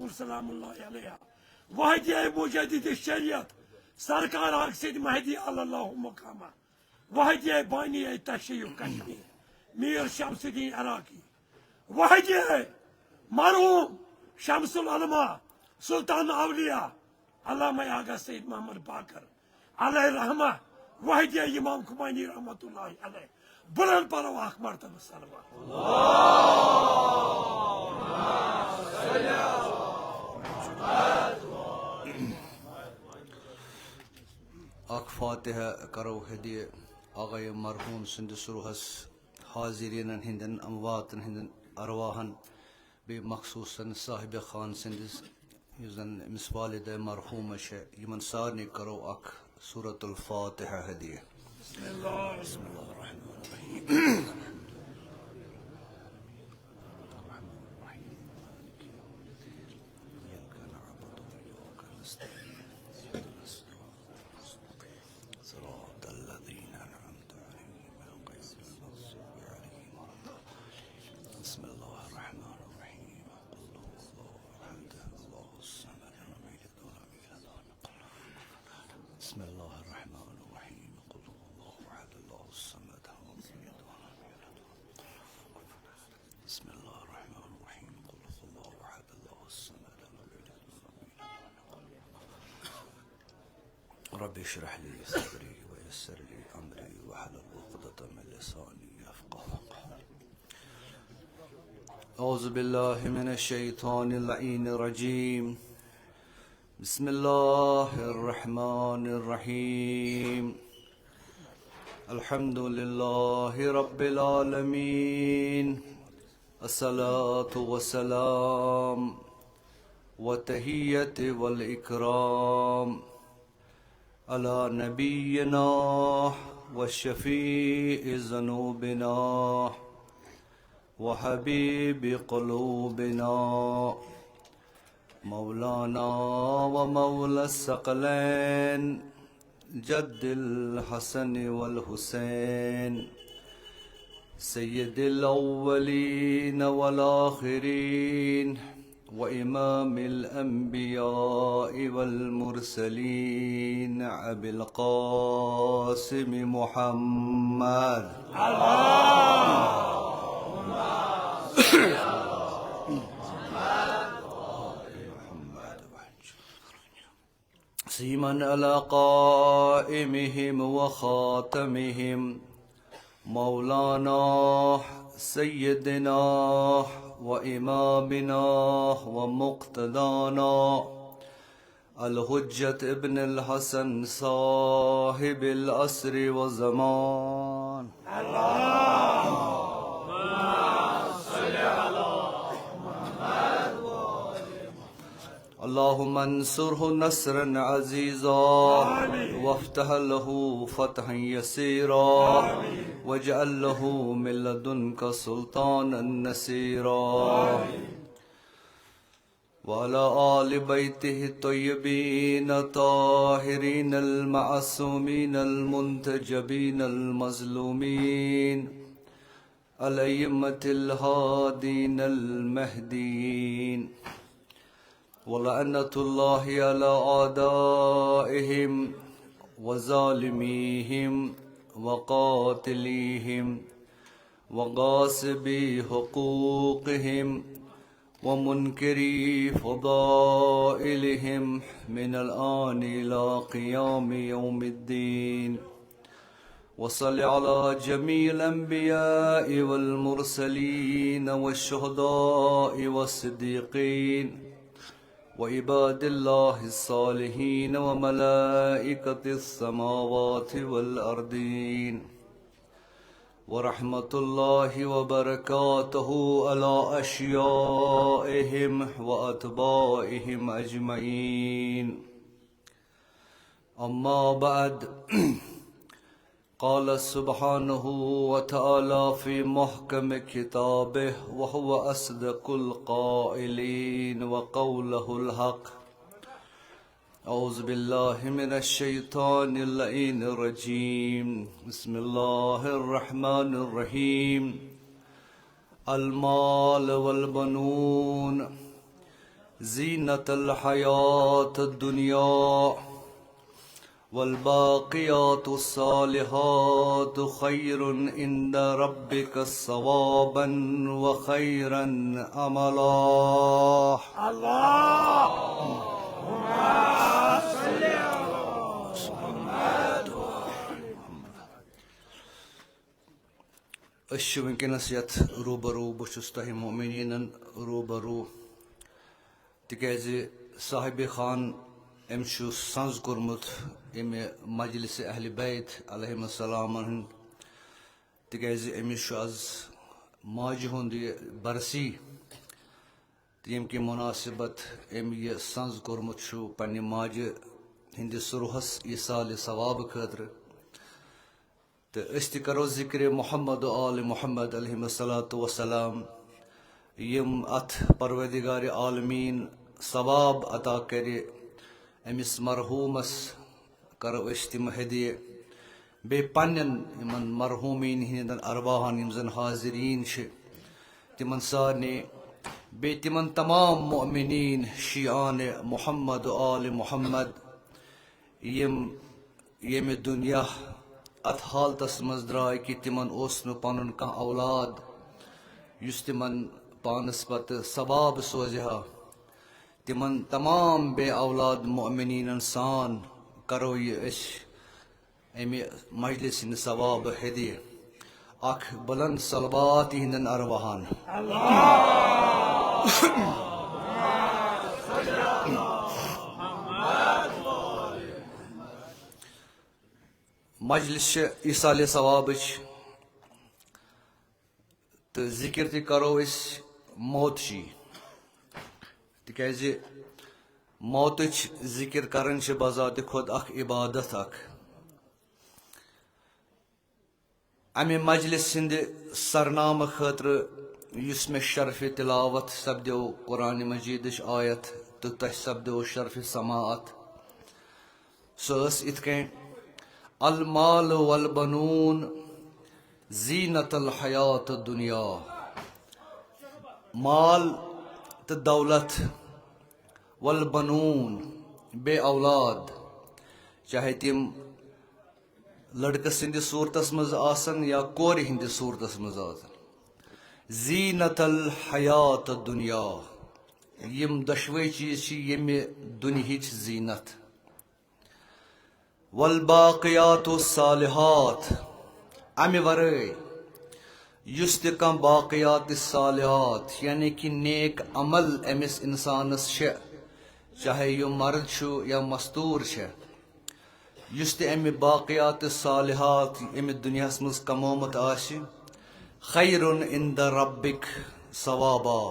تقول سلام الله عليها وهدي مجدد الشريعة سركار أقصد مهدي على الله مقامه وهدي باني التشيع كشمير مير شمس الدين عراقي وهدي مرحوم شمس العلماء سلطان الأولياء علامہ آغا سید محمد باقر علیہ الرحمہ وحدی امام کمینی رحمۃ اللہ علیہ بلند پرو اخ مرتبہ صلوات اخ فاتحہ کرو ہدیہ آغا مرحوم سندس روحس حاضرین ہندن امواتن ہندن ارواحن بی مخصوصاً صاحب خان سندس یزن امس والد مرحوم یمن سارنی کرو اخ سورة الفاتحہ ہدیہ بسم اللہ بسم اللہ الرحمن الرحیم بسم الله الرحمن الرحيم قل هو الله احد الله الصمد لم يلد ولم يولد بسم الله الرحمن الرحيم قل هو الله احد الله الصمد لم يلد ولم يولد رب اشرح لي صدري ويسر لي امري واحلل عقدة من لساني يفقهوا قولي اعوذ بالله من الشيطان اللعين الرجيم بسم الله الرحمن الرحيم الحمد لله رب العالمين الصلاة والسلام والتحية والإكرام على نبينا والشفيع ذنوبنا وحبيب قلوبنا مولانا ومولى الثقلين جد الحسن والحسين سيد الأولين والآخرين وإمام الأنبياء والمرسلين أبي القاسم محمد سيما على قائمهم وخاتمهم مولانا سيدنا وإمامنا ومقتدانا الحجة ابن الحسن صاحب العصر والزمان اللهم انصره نصرا عزيزا وافتح له فتحا يسيرا واجعل له من لدنك سلطانا نصيرا وعلى آل بيته الطيبين الطاهرين المعصومين المنتجبين المظلومين الأئمة الهادين المهديين ولعنة الله على أعدائهم وظالميهم وقاتليهم وغاصبي حقوقهم ومنكري فضائلهم من الآن إلى قيام يوم الدين وصل على جميع الأنبياء والمرسلين والشهداء والصديقين وعباد الله الصالحين وملائكة السماوات والأرضين ورحمة الله وبركاته على أشيائهم وأتباعهم أجمعين أما بعد قال سبحانه وتعالى في محكم كتابه وهو أصدق القائلين وقوله الحق أعوذ بالله من الشيطان اللعين الرجيم بسم الله الرحمن الرحيم المال والبنون زینت الحیات الدنیا والباقیات الصالحات خیر عند ربک ثوابا وخیرا عملا. أسۍ چھِ وٕنکٮ۪نَس یَتھ روٗبروٗ بہٕ چھُس تۄہہِ مومِنیٖنَن روٗبروٗ تِکیٛازِ صاحبِ خان أمۍ چھُ سَنٛز کوٚرمُت اَمہِ مجلسِ اہلِ بیت علیہم السلامَن ہُنٛد تِکیٛازِ أمِس چھُ آز ماجہِ ہُنٛد یہِ برسی تہٕ ییٚمہِ کہِ مُناسِبت أمۍ یہِ سَنٛز کوٚرمُت چھُ پنٛنہِ ماجہِ ہِنٛدِس روحس ایٖصالِ ثوابہٕ خٲطرٕ تہٕ أسۍ تہِ کرو ذِکرِ محمد و آلِ محمد علیہم الصلاۃ وسلام یِم اَتھ پروردِگارِ عالمیٖن ثواب عطا کرِ أمِس مرحوٗمس کرو أسۍ تِم ہدیہِ بیٚیہِ پنٛنٮ۪ن یِمن مرحوٗمیٖن ہِنٛدٮ۪ن ارواحن یِم زن حاضریٖن چھِ تِمن سارنٕے بیٚیہِ تِمن تمام مؤمِنیٖن شیعانِ محمد و آلِ محمد یِم ییٚمہِ دُنیا اتھ حالتس منٛز درٛاے کہِ تِمن اوس نہٕ پنُن کانٛہہ اولاد یُس تِمن پانس پتہٕ ثواب سوزِ ہا تِمن تمام بے اولاد مؤمِنیٖنن سان کرو یہِ أسۍ امہِ مجلس ہِنٛدِ ثوابہٕ ہدیہِ اکھ بلند صلوات یِہنٛدٮ۪ن ارواحن. مجلس چھِ ایٖصالِ ثوابٕچ تہٕ ذِکِر تہِ کرو أسۍ موتچی تِکیٛازِ موتٕچ ذِکِر کرٕنۍ چھِ بذاتِ خۄد اکھ عبادت اکھ. امہِ مجلس ہِنٛدِ سرنامہٕ خٲطرٕ یُس مےٚ شرفِ تِلاوت سپدیو قرآنِ مجیٖدٕچ آیت تہٕ تۄہہِ سپدیو شرفِ سماعت سۄ ٲس یِتھ کٔنۍ: المال والبنون زینت الحیات الدنیا. مال تہٕ دولت والبنون بے اولاد چاہے تِم لڑکہٕ سٕنٛدِس صوٗرتس منٛز آسن یا کورِ ہٕنٛدِس صوٗرتس منٛز آسن. زینت الحیات الدنیا یِم دۄشوے چیٖز چھِ ییٚمہِ دُنہِچ زیٖنت. والباقیات الصالحات امہِ ورٲے یُس تہِ کانٛہہ باقیات صالحات یعنی کہِ نیک عمل أمِس اِنسانس چھِ چاہے یہِ مرد چھُ یا مستوٗر چھےٚ یُس تہِ امہِ باقیات صالحات امہِ دُنیاہس منٛز کمومُت آسہِ خیر عند ربک ثوابا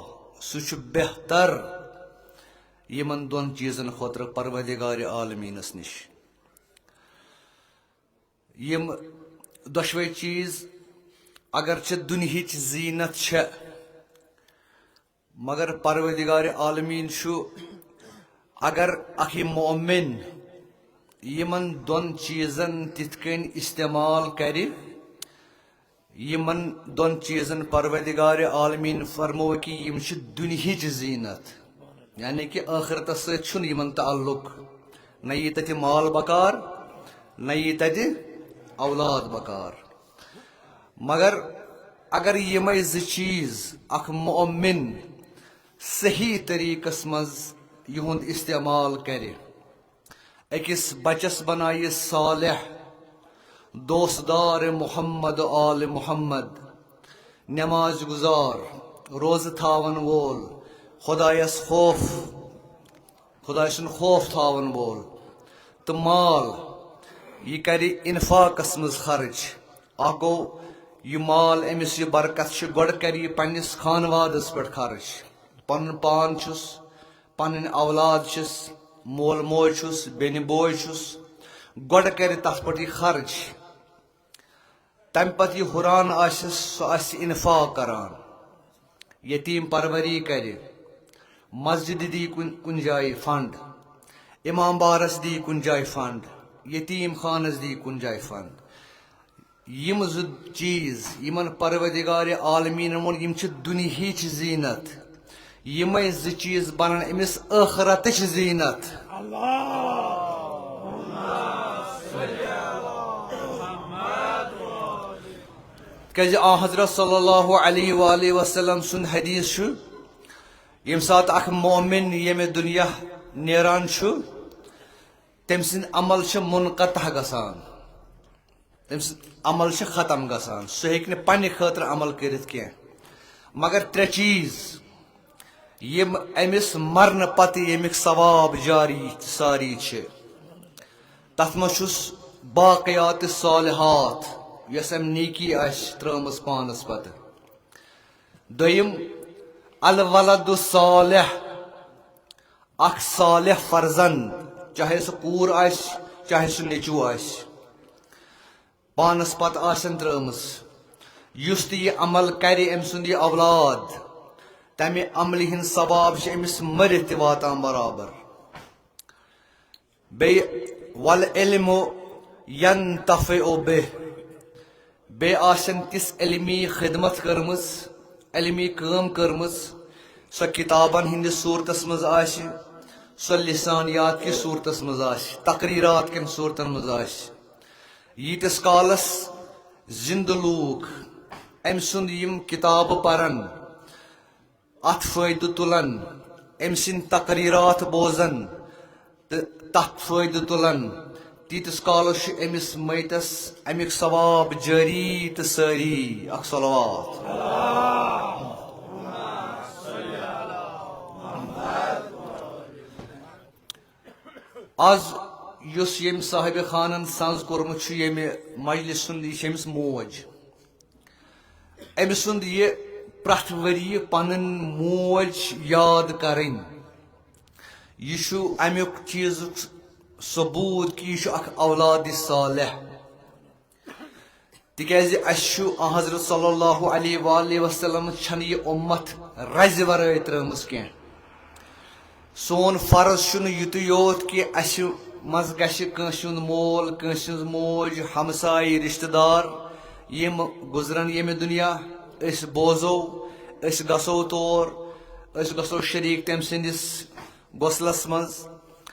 سُہ چھُ بہتر یِمن دۄن چیٖزن خٲطرٕ پروردِگارِ عالمیٖنس نِش. یِم دۄشوے چیٖز اگرچہِ دُنہِچ زیٖنت چھےٚ مگر پروردِگارِ عالمیٖن چھُ اگر اکھ یہِ مؤمِن یِمن دۄن چیٖزن تِتھ کٔنۍ استعمال کرِ یِمن دۄن چیٖزن پروردِگارِ عالمیٖن فرمو کہِ یِم چھِ دُنہِچ زیٖنت یعنی کہِ ٲخرتس سۭتۍ چھُنہٕ یِمن تعلُق نہ یی تتہِ مال بکار نہ یی تتہِ اولاد بکار. مگر اگر یِمے زٕ چیٖز اکھ مؤمِن صحیح طریٖقس منٛز یِہُنٛد استعمال کرِ أکِس بچس بنایہِ صالح دوستدار محمد آلِ محمد نٮ۪ماز گُزار روزٕ تھاون وول خۄداے سُنٛد خوف تھاون وول تہٕ مال یہِ کرِ انفاقس منٛز خرٕچ. اکھ گوٚو یہِ مال أمِس یہِ برکت چھِ گۄڈٕ کرِ یہِ پننِس خانوادس پٮ۪ٹھ خرٕچ پنُن پان چھُس پنٕنۍ اولاد چھِس مول موج چھُس بیٚنہِ بوے چھُس گۄڈٕ کرِ تتھ پٮ۪ٹھ یہِ خرٕچ. تمہِ پتہٕ یہِ ہُران آسٮ۪س سُہ آسہِ انفاق کران یتیٖم پروری کرِ مسجدِ دی کُنہِ جایہِ فنڈ امام بارس دی کُنہِ جایہِ فنڈ یتیٖم خانس دی کُنہِ جایہِ فنڈ. یِم زٕ چیٖز یِمن پروردِگارِ عالمیٖنن ووٚن یِم چھِ دُنہِچ زیٖنت یمے ز چیز بنن امس ٲخرتٕچ زیٖنت تِکیٛازِ آ حضرت صلی اللہ علیہ وآلہ وسلم سُنٛد حدیث چھُ ییٚمہِ ساتہٕ اکھ مومن ییٚمہِ دُنیا نیران چھُ تٔمۍ سٕنٛدۍ عمل چھِ منقطع گژھان تٔمۍ سٕنٛدۍ عمل چھِ ختم گژھان سُہ ہیٚکہِ نہٕ پننہِ خٲطرٕ عمل کٔرِتھ کینٛہہ مگر ترٛےٚ چیٖز یِم أمِس مرنہٕ پتہٕ ییٚمیُک ثواب جاری ساری چھِ تتھ منٛز چھُس باقیات صالحات یۄس أمۍ نیکی آسہِ ترٲمٕژ پانس پتہٕ دوٚیِم الولد الصالح اکھ صالح فرزن چاہے سُہ کوٗر آسہِ چاہے سُہ نیٚچوٗ آسہِ پانس پتہٕ آسن ترٲمٕژ یُس تہِ یہِ عمل کرِ أمۍ سُنٛد یہِ اولاد تمہِ عملہِ ہٕنٛدۍ ثواب چھِ أمِس مٔرِتھ تہِ واتان برابر بیٚیہِ والعلم ینتفع بِہ بیٚیہِ آسن تِژھ علمی خدمت کٔرمٕژ علمی کٲم کٔرمٕژ سۄ کِتابن ہٕنٛدِس صوٗرتس منٛز آسہِ سۄ لسانیات کِس صوٗرتس منٛز آسہِ تقریٖرات کٮ۪ن صوٗرتن منٛز آسہِ ییٖتِس کالس زِندٕ لوٗکھ أمۍ سُنٛد یِم کِتابہٕ پرن اتھ فٲیدٕ تُلن أمۍ سٕنٛدۍ تقریٖرات بوزن تہٕ تتھ فٲیدٕ تُلن تیٖتِس کالس چھُ أمِس مٔیتس امیُک ثواب جٲری تہٕ سٲری اکھ صلوات آز یُس ییٚمۍ صاحبِ خانن سنٛز کوٚرمُت چھُ ییٚمہِ مجلس سُنٛد یہِ چھِ أمِس موج أمۍ سُنٛد یہِ پرٛٮ۪تھ ؤرۍ پنٕنۍ موج یاد کرٕنۍ یہِ چھُ امیُک چیٖزُک ثبوٗت کہِ یہِ چھُ اکھ اولادِ صالح تِکیٛازِ اسہِ چھُ حضرت صلی اللہ علیہ وآلہ وسلم چھنہٕ یہِ اُمت رزِ ورٲے ترٲمٕژ کینٛہہ سون فرض چھُنہٕ یُتُے یوت کہِ اسہِ منٛز گژھِ کٲنٛسہِ ہُنٛد مول کٲنٛسہِ ہٕنٛز موج ہمساے رشتہٕ دار یِم گُزرن ییٚمہِ دُنیا أسۍ بوزو أسۍ گژھو تور أسۍ گژھو شریٖک تٔمۍ سٕنٛدِس غۄسلس منٛز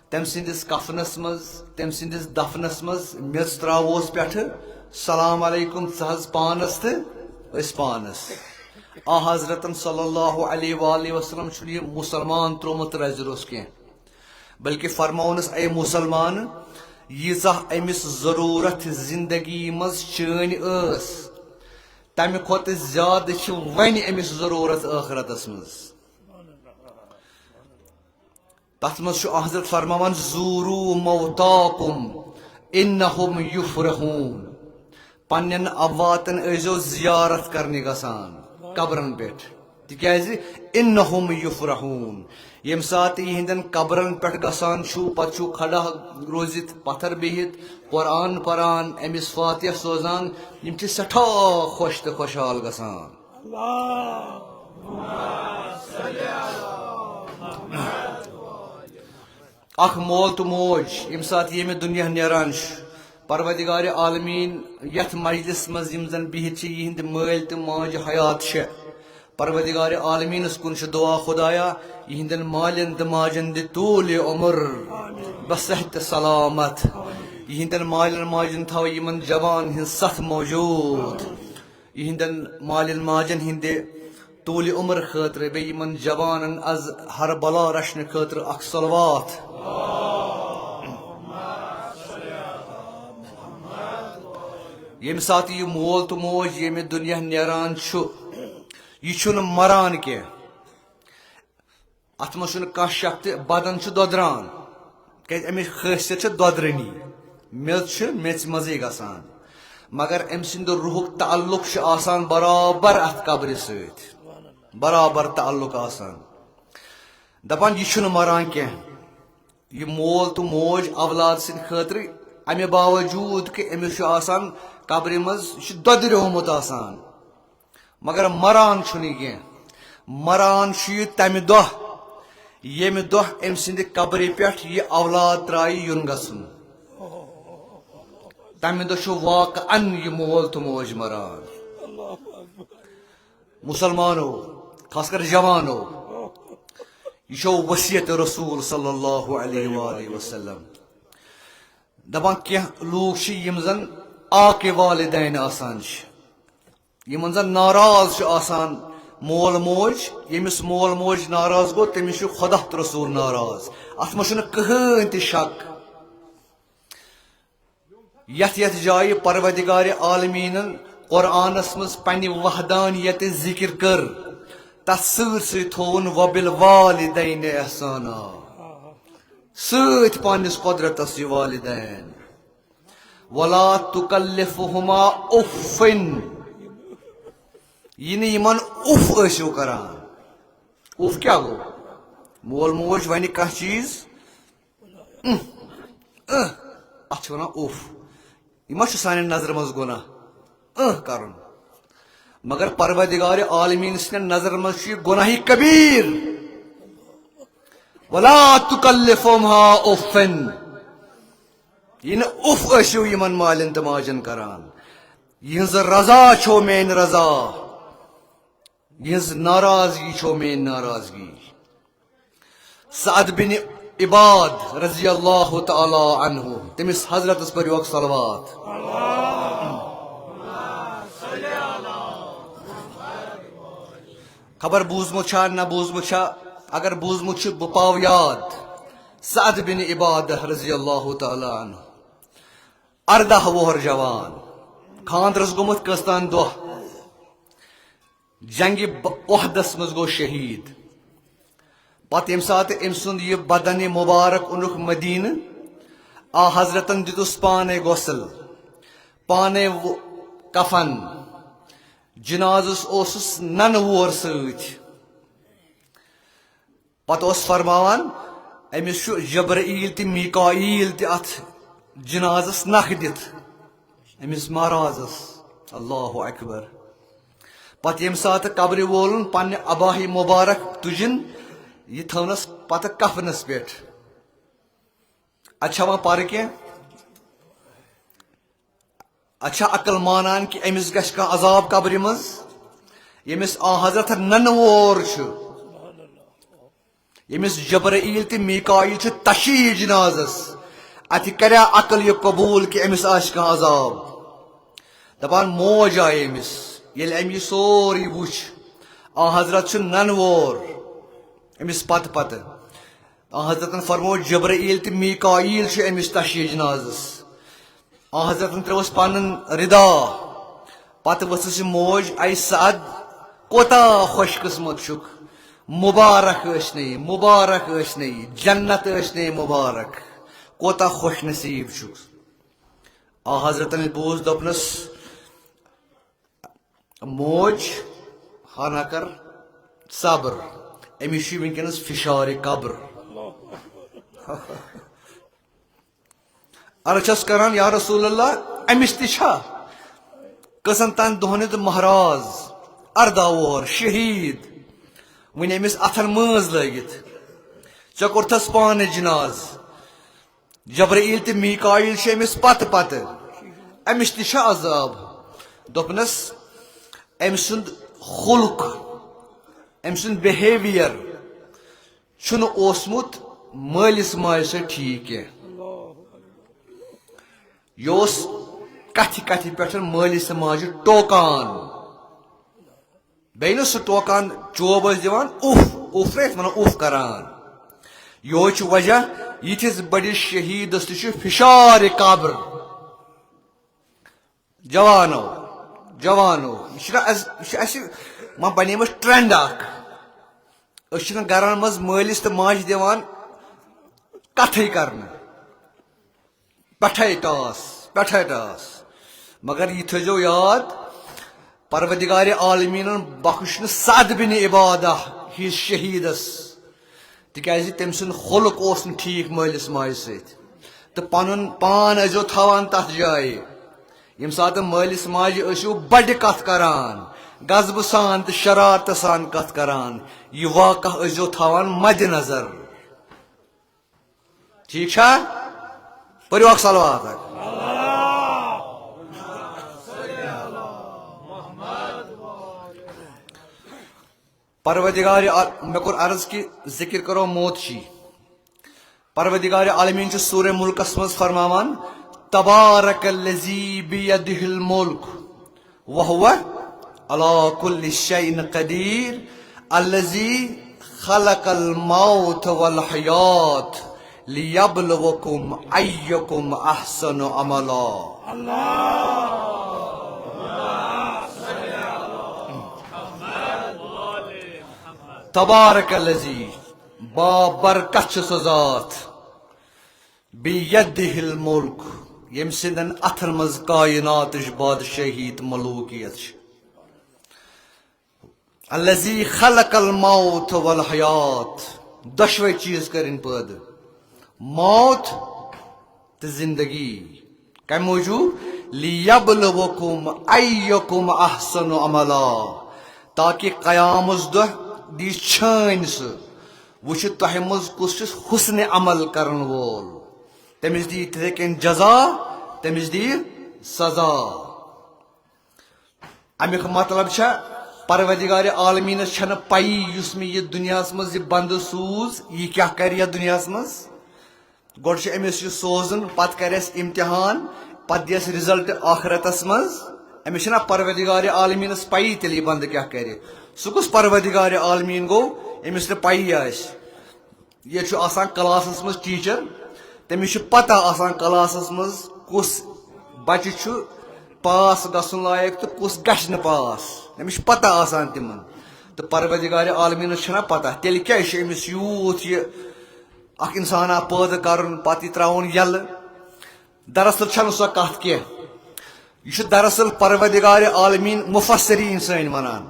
تٔمۍ سٕنٛدِس کفنس منٛز تٔمۍ سٕنٛدِس دفنس منٛز میٚژ تراووس پٮ۪ٹھٕ سلام علیکم ژٕ حظ پانس تہٕ أسۍ پانس آ حضرتن صلی اللہ علیہ وآلہ وسلم چھُنہٕ یہِ مُسلمان ترومُت رزِ روٚس کینٛہہ بلکہِ فرماونس اے مُسلمان ییٖژاہ أمِس ضروٗرت زندگی منٛز چٲنۍ ٲس تمہِ کھۄتہٕ زیادٕ چھِ وۄنۍ أمِس ضروٗرت ٲخرتس منٛز تتھ منٛز چھُ حضرت فرماوان زوٗروٗ موتاکُم اِنہُم یُفرحوٗن پننٮ۪ن امواتن ٲسۍزیو زیارت کرنہِ گژھان قبرن پٮ۪ٹھ تِکیٛازِ اِنہُم یُفرحوٗن ییٚمہِ ساتہٕ یِہنٛدٮ۪ن قبرن پٮ۪ٹھ گژھان چھُ پتہٕ چھُ کھڑا روٗزِتھ پتھر بِہِتھ قرآن پران أمِس فاتحہ سوزان یِم چھِ سٮ۪ٹھاہ خۄش تہٕ خۄشحال گژھان اکھ مول تہٕ موج ییٚمہِ ساتہٕ ییٚمہِ دُنیا نیران چھُ پروردگارِ عالمیٖن یتھ مجلس منٛز یِم زن بِہِتھ چھِ یِہنٛدِ مٲلۍ تہٕ ماجہِ حیات چھِ پروردگارِ عالمیٖنس کُن چھُ دعا خۄدایا یِہنٛدٮ۪ن مالٮ۪ن تہٕ ماجن دِ طوٗلِ عمر بصحت تہٕ سلامت یِہنٛدٮ۪ن مالٮ۪ن ماجن تھاو یِمن جوان ہٕنٛز سَتھ موجوٗد یِہنٛدٮ۪ن مالٮ۪ن ماجن ہٕنٛدِ طوٗلِ عمر خٲطرٕ بیٚیہِ یِمن جوانن از ہر بلا رچھنہٕ خٲطرٕ اکھ صلوات ییٚمہِ ساتہٕ یہِ مول تہٕ موج ییٚمہِ دُنیا نیران چھُ یہِ چھُنہٕ مران کینٛہہ اتھ منٛز چھُنہٕ کانٛہہ شک تہِ بدن چھُ دۄدران کیٛازِ امِچ خٲصیت چھِ دۄدرٲنی میٚژ چھِ میٚژِ منٛزٕے گژھان مگر أمۍ سٕنٛدِ روحُک تعلق چھُ آسان برابر اتھ قبرِ سۭتۍ برابر تعلق آسان دپان یہِ چھُنہٕ مران کینٛہہ یہِ مول تہٕ موج اولاد سٕنٛدِ خٲطرٕ امہِ باوجوٗد کہِ أمِس چھُ آسان قبرِ منٛز یہِ چھُ دۄدریومُت آسان مگر مران چھُنہٕ یہِ کینٛہہ مران چھُ یہِ تمہِ دۄہ ییٚمہِ دۄہ أمۍ سٕنٛدِ قبرِ پٮ۪ٹھ یہِ اولاد ترٛایہِ یُن گژھُن تمہِ دۄہ چھُ واقعن یہِ مول تہٕ موج مران مسلمانو خاص کر جوانو یہ چھو وصیت رسول صلی اللہ علیہ وآلہ وسلم دپان کی لوگ یم زن آق والدین آسان یمن زن ناراض آسان مول موج یمس مول موج ناراض گو تمس خدا تو رسول ناراض ات مجھ کہین تہ شک یت یت جائے پروردگار عالمین قرآنس مز پنہ وحدانیت ذکر کر تس ست تھون وبالوالدین احسانا ست پنس قدرتس یہ والدین ولا تکلفہما اف یہ یمن اف ٲسِو کران اف کیا گو مول موج ون کانٛہہ چیز اتھ چھِ ونان اف یہ ما چھُ سانہِ نظر مز گناہ کرُن مگر پروردگار عالمین سٕنٛدِ نظر مز چھُ یہ گناہ کبیر ولا تکلفہما افن یہ نہ اف ٲسِو یمن مالین تہٕ ماجن کران یہنز رضا چھو مین رضا یہنز ناراضگی چھو مین ناراضگی سعد بن عباد رضی اللہ تعالی عنہ تمس حضرت پر یوک صلوات خبر بوزمت چھا نہ بوزمت چھا اگر بوزمت چھ بہ پاو یاد سعد بن عباد رضی اللہ تعالی عنہ 18 وہر جوان خاندرس گومت قسطان دہ جنگ احدس مز گو شہید پتہ یم سات ام سند یہ بدن مبارک اونک مدینہ آ حضرتن دتس پانے غسل پانے کفن جنازس اوسس نن وور ست پتہ اس فرماوان امس چھ جبرائیل تہ میکائیل تہ ات جنازس نخ دت امس مہرازس اللہ اکبر پتہ یم سات قبر وولن پنہ اباہ مبارک تجن یہ تھونس پتہ کفنس پہ اچھا وہاں پر کی اچھا عقل مانان کہ امس گھس کانٛہہ عذاب قبر مز یمس آ حضرت نن وور یمس جبرائیل تہ میکائیل چھ تشیع جنازس اتہ کریا عقل یہ قبول کہ امس آس کانٛہہ عذاب دپان موج آئے امس یل ام یہ سوری وچ آ حضرت چھ نن وور امس پتہ پتہ آ حضرتن فرمو جبرائیل تہ میکائیل چھ امس تشیع جنازس آ حضرتن تروس پنن ردا پتہ ؤژھس موج اے سعد کوتا خوش قسمت چھک مبارک ٲسنٕے مبارک ٲسنٕے جنت ٲسنٕے مبارک کوتا خوش نصیب چھک آ حضرتن بوز دپنس موج ہانا کر صبر امس چھ ونکس فشار قبر عرض چھس کران یا رسول اللہ امس تہ چھا قسم تان دہنت مہراز 18 وہر شہید ون امس اتھن ماز لگت ژے کورتھس پانے جناز جبرائیل تہ میکائیل چھ امس پتہ پتہ امس تہ چھا عذاب دوپنس ام سند خلق ام سند بہیویئر چھن اوسمت مالس ماج سے ٹھیک کی یہ کتھ کتھ پہ مالس ماج ٹوکان بیٚیہِ نہٕ سُہ ٹوکان چوب ٲسۍ دِوان اُف ریت ونان اُف کران یہوے چھُ وجہ یِتھِس بٔڑِس شہیدس تہِ چھُ فشار قبر جوانو یہ چھُنہ اسہِ وۄنۍ بنیمٕژ ٹرینڈ اکھ أسۍ چھِنہٕ گرن منٛز مٲلِس تہٕ ماجہِ دِوان کتھٕے کرنہٕ پٮ۪ٹھے ٹاس مگر یہ تھٲیزیو یاد پروردگار عالمین بخش نہٕ سعد بن عبادہ ہِس شہیدس تکیازِ تٔمۍ سُنٛد خلق اوس نہٕ ٹھیٖک مٲلِس ماجہِ سۭتۍ تہٕ پنُن پان ٲسۍزیو تھاوان تتھ جایہِ ییٚمہِ ساتہٕ مٲلِس ماجہِ ٲسِو بڑِ کتھ کران غضبہٕ سان تہٕ شرارتہٕ سان کتھ کران یہ واقعہ ٲسۍزیو تھاوان مدِ نظر ٹھیک چھا پٔرِو اکھ صلوات اکھ پروردگار میں کور عرض کی ذکر کرو موت چی پروردگار عالمین چھ سورہ ملک اسمز فرماوان تبارک الذی بیدہ الملک وہو علی کل شیء قدیر الذی خلق الموت والحیات لیبلوکم ایکم احسن عملا تبارک الذی بابرکت چھ سہ ذات بیدہ الملک یم سندن اتھن مز کائناتش بادشاہی تو ملوکیت چھ الذی خلق الموت والحیات دشوے چیز کرن پید موت تو زندگی کم موجود لیبلوکم ایکم احسن عملا تاکہ قیامس دہ دی چھان سہ وچھ تہ مز کس حسن عمل کرن وول تمس دی تھے کن جزا تمس دی سزا امیک مطلب چھ پروردگار عالمین چھن پائی یس میں یہ دنیا مز یہ بند سوز یہ کیا کر یہ دنیا مز گوڑ چھ امس یہ سوزن پت کرس امتحان پت دیس رزلٹ آخرتس مز امس چھنا پروردگار عالمین پائی تیلی بند کیا کرے سہ کس پروردگار عالمین گو امس نے پائی آس یہ چھ آسان کلاسس مز ٹیچر تمس چھ پتہ آسان کلاسس مز کس بچہ چھ پاس گھن لائق تو کس گھس نہ پاس امس پتہ آسان تمن تو پروردگار عالمین چھنا پتہ تیل کیا امس یوت یہ اخ انسان پید کرن پتہ یہ تراون یل دراصل چھن سو کت کی یہ دراصل پروردگار عالمین مفسرین سن ونان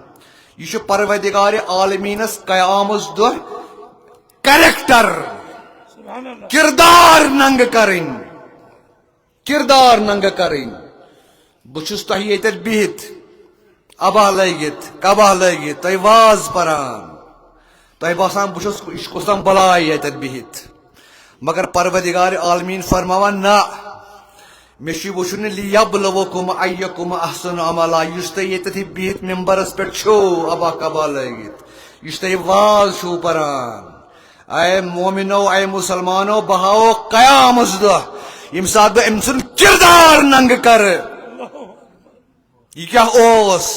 یہ پروردگار عالمینس قیامس دہ کریکٹر کردار ننگ کرن کردار ننگ کرن بچس تہ یت بہت ابا لگت کبا لگت تہ واز پران تہ باسان بچس کسام بلائی یت بہت مگر پروردگار عالمین فرماوان نا مشی وچھن لیبلوکم ایکم احسن عملا یس تہ یت بہت ممبرس پہ چھو ابا کبا لگت یس تہ واز چھو پران اے مومنو اے مسلمانو بہاؤ قیامس دہ یم سات بہ ام سن کردار ننگ کر یہ کیا اوس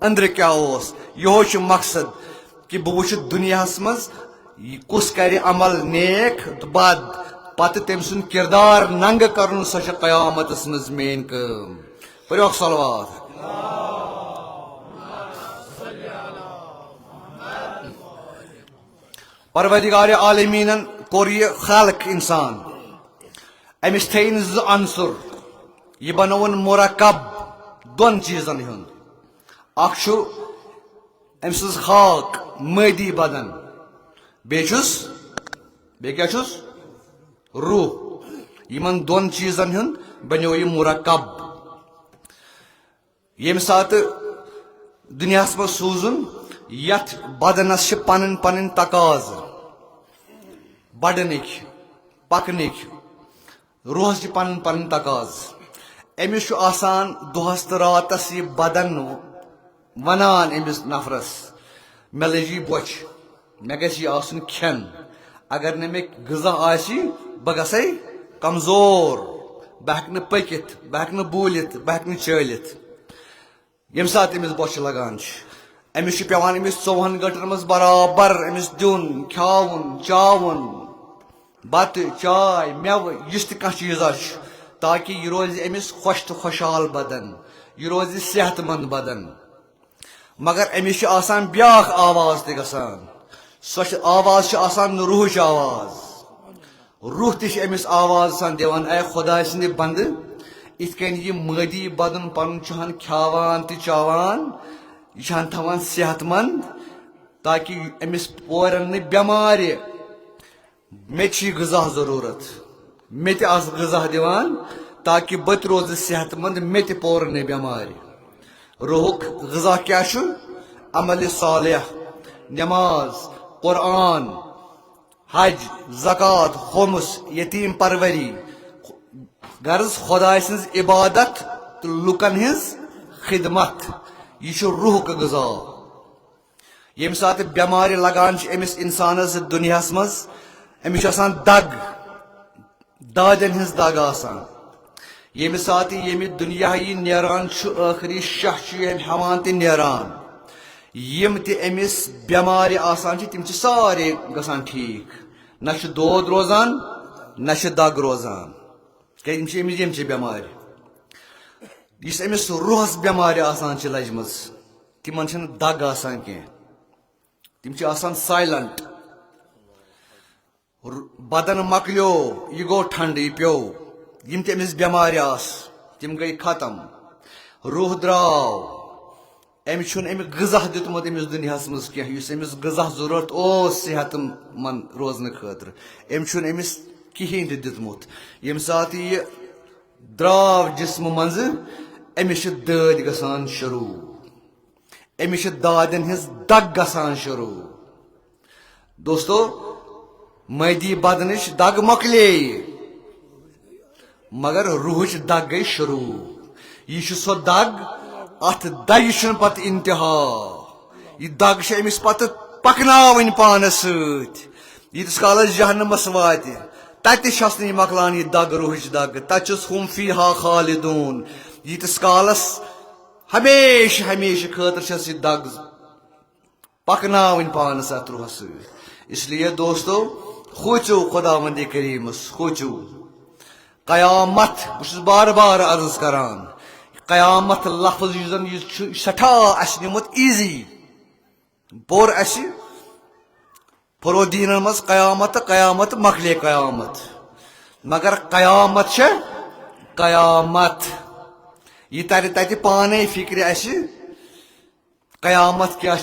اندر کیا اوس یہ مقصد کہ بہ وچھ دنیا مز کس کر عمل نیک تو بد پتہ تم سن کردار ننگ کرن سہ قیامت مز مین کم پریوک صلوات پروردگار عالمین کور یہ خلق انسان امس تھین ز عنصر یہ بنون مرکب دون چیزن ہند اخ ام سز خاک مادی بدن بیٚیہِ کیٛاہ چھُس روح یمن دون چیزن ہند بنیو یہ مرکب یم سات دنیا مز سوزن یت بدنس پن پن تقاض بڑنک پکنک روحس پن پن تقاض امس آسان دہس تو راتس یہ بدن ونان امس نفرس مے لجی بوچھ مے گژھِ یہ آسن کھین اگر نہ مے غذا آسی بہ گژھے کمزور بہ ہیٚکہٕ نہٕ پٔکِتھ بہ ہیٚکہٕ نہٕ بوٗلِتھ بہ ہیٚکہٕ نہٕ چٲلِتھ ییٚمہِ ساتہٕ أمِس بۄچھِ لگان چھِ أمِس چھُ پیٚوان أمِس 24 گٲنٛٹن منٛز برابر أمِس دیُن کھیاوُن چاوُن بتہٕ چاے مٮ۪وٕ یُس تہِ کانٛہہ چیٖزا چھُ تاکہِ یہِ روزِ أمِس خۄش تہٕ خۄشحال بدن یہِ روزِ صحت مند بدن مگر أمِس چھِ آسان بیٛاکھ آواز تہِ گژھان سۄ چھِ آواز چھِ آسان روحٕچ آواز روح تہِ چھِ أمِس آواز آسان دِوان اے خۄداے سٕنٛدِ بنٛدٕ یِتھ کٔنۍ یہِ مٲدی بدن پنُن چھُ ہن کھیاوان تہٕ چاوان یہ چھان تھاوان صحت مند تاکہ امس پورن نہ بیمار مے چھ غذا ضرورت مے تہ آس غذا دیوان تاکہ بت روز صحت مند مے تہ پور نہ بیمار روحک غذا کیا چھ عمل صالح نماز قرآن حج زکات خمس یتیم پروری غرض خدائے سنز عبادت تو لکن ہز خدمت یہ روح کا غذا یم سات بیمار لگان امس انسانس دنیا مز امس آسان دگ دادن ہز دگ آسان یم سات یم دنیا نیران آخری شاہ یم ہیوان تہ نیران یم تہ امس بیمار آسان تم سارے گسان ٹھیک نہ دود روزان نہ دگ روزان کہ یم بیمار اس امس روحس بیمار آسان لجمز تمن دگ آسان کی تم آسان سائلنٹ بدن مکلیو یہ گو ٹھنڈ یہ پیو یم تہ امس بیمار آس تم گئی ختم روح دراو ام غذا دتمت امس دنیا مز کی امس غذا ضرورت صحت مند روزن خاطر امس کہین دتمت یم سات یہ دراو جسم مز امس داد گسان شروع امس دادن ہز دگ گسان شروع دوستو میدی بدنچ دگ مکلے مگر روحچ دگ گئی شروع یہ سو دگ ات دگ پت انتہا یہ دگ امس پتہ پکناون پانس ستس کالس جہنمس وات تتس نی مکلان یہ دگ روحچ دگ تچس ہم فیہا خالدون یتس کالس ہمیشہ ہمیشہ خاطر چھس یہ دگ پکناون پانس ات روحس ست اس لیے دوستو کھوچو خدا مند کریمس کھوچو قیامت بس بار بار عرض کران قیامت لفظ سٹھا اس نمت ایزی پور اس پھرو دین مز قیامت قیامت مکلے قیامت مگر قیامت قیامت یہ تر تت پانے فکر اس قیامت کیا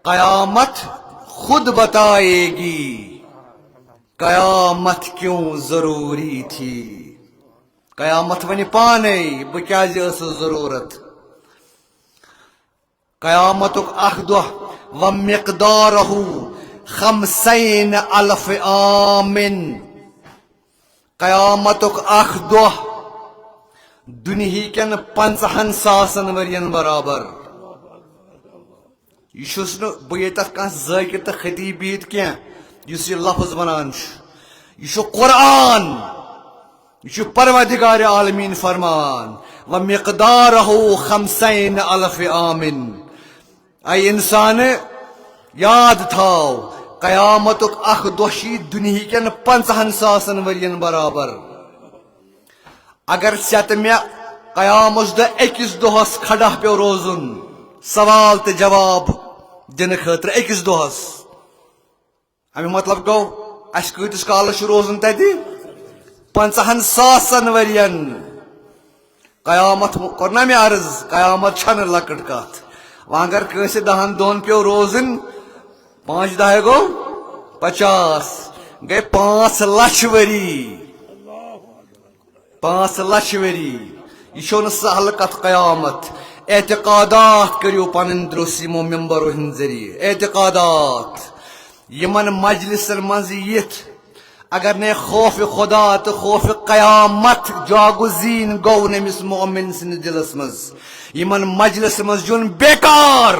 قیامت خود بتائے گی قیامت کیوں ضروری تھی قیامت ون پانے بکیاز ضرورت قیامت اخ دہ ومقدارہ 50,000 عام قیامت اخ دہ دنیا کن 50,000 ورین برابر یہ بہت ذائقہ تو خطیبیت کی یہ لفظ ونان یہ قرآن یہ پروردگار عالمین فرمان ومقدارہ 50,000 عام اے انسان یاد تھاو قیامت اخ دہ دنیا کن 50,000 ورین برابر اگر ژےٚ مے قیامس دہ اکس دہس کھڑا پیو روزن سوال تو جواب دن خاطر اکس دہس امی مطلب گو اس کتس کالس روزن تتی 50,000 ورین قیامت کرنا میں عرض قیامت چھن لکٹ کت وہاں اگر کنس 10 دون پیو روزن 5 دہ گو 50 گئی 5 لچھ وری 5 لچھ وری یہ سہل کت قیامت اعتقادات کریو پن درست یمو ممبرو ہند ذریعہ اعتقادات یمن مجلسن مز یت اگر نے خوف خدا تو خوف قیامت جاگزین گو نمس مومن سند دلس مز یمن مجلس مز جن بیکار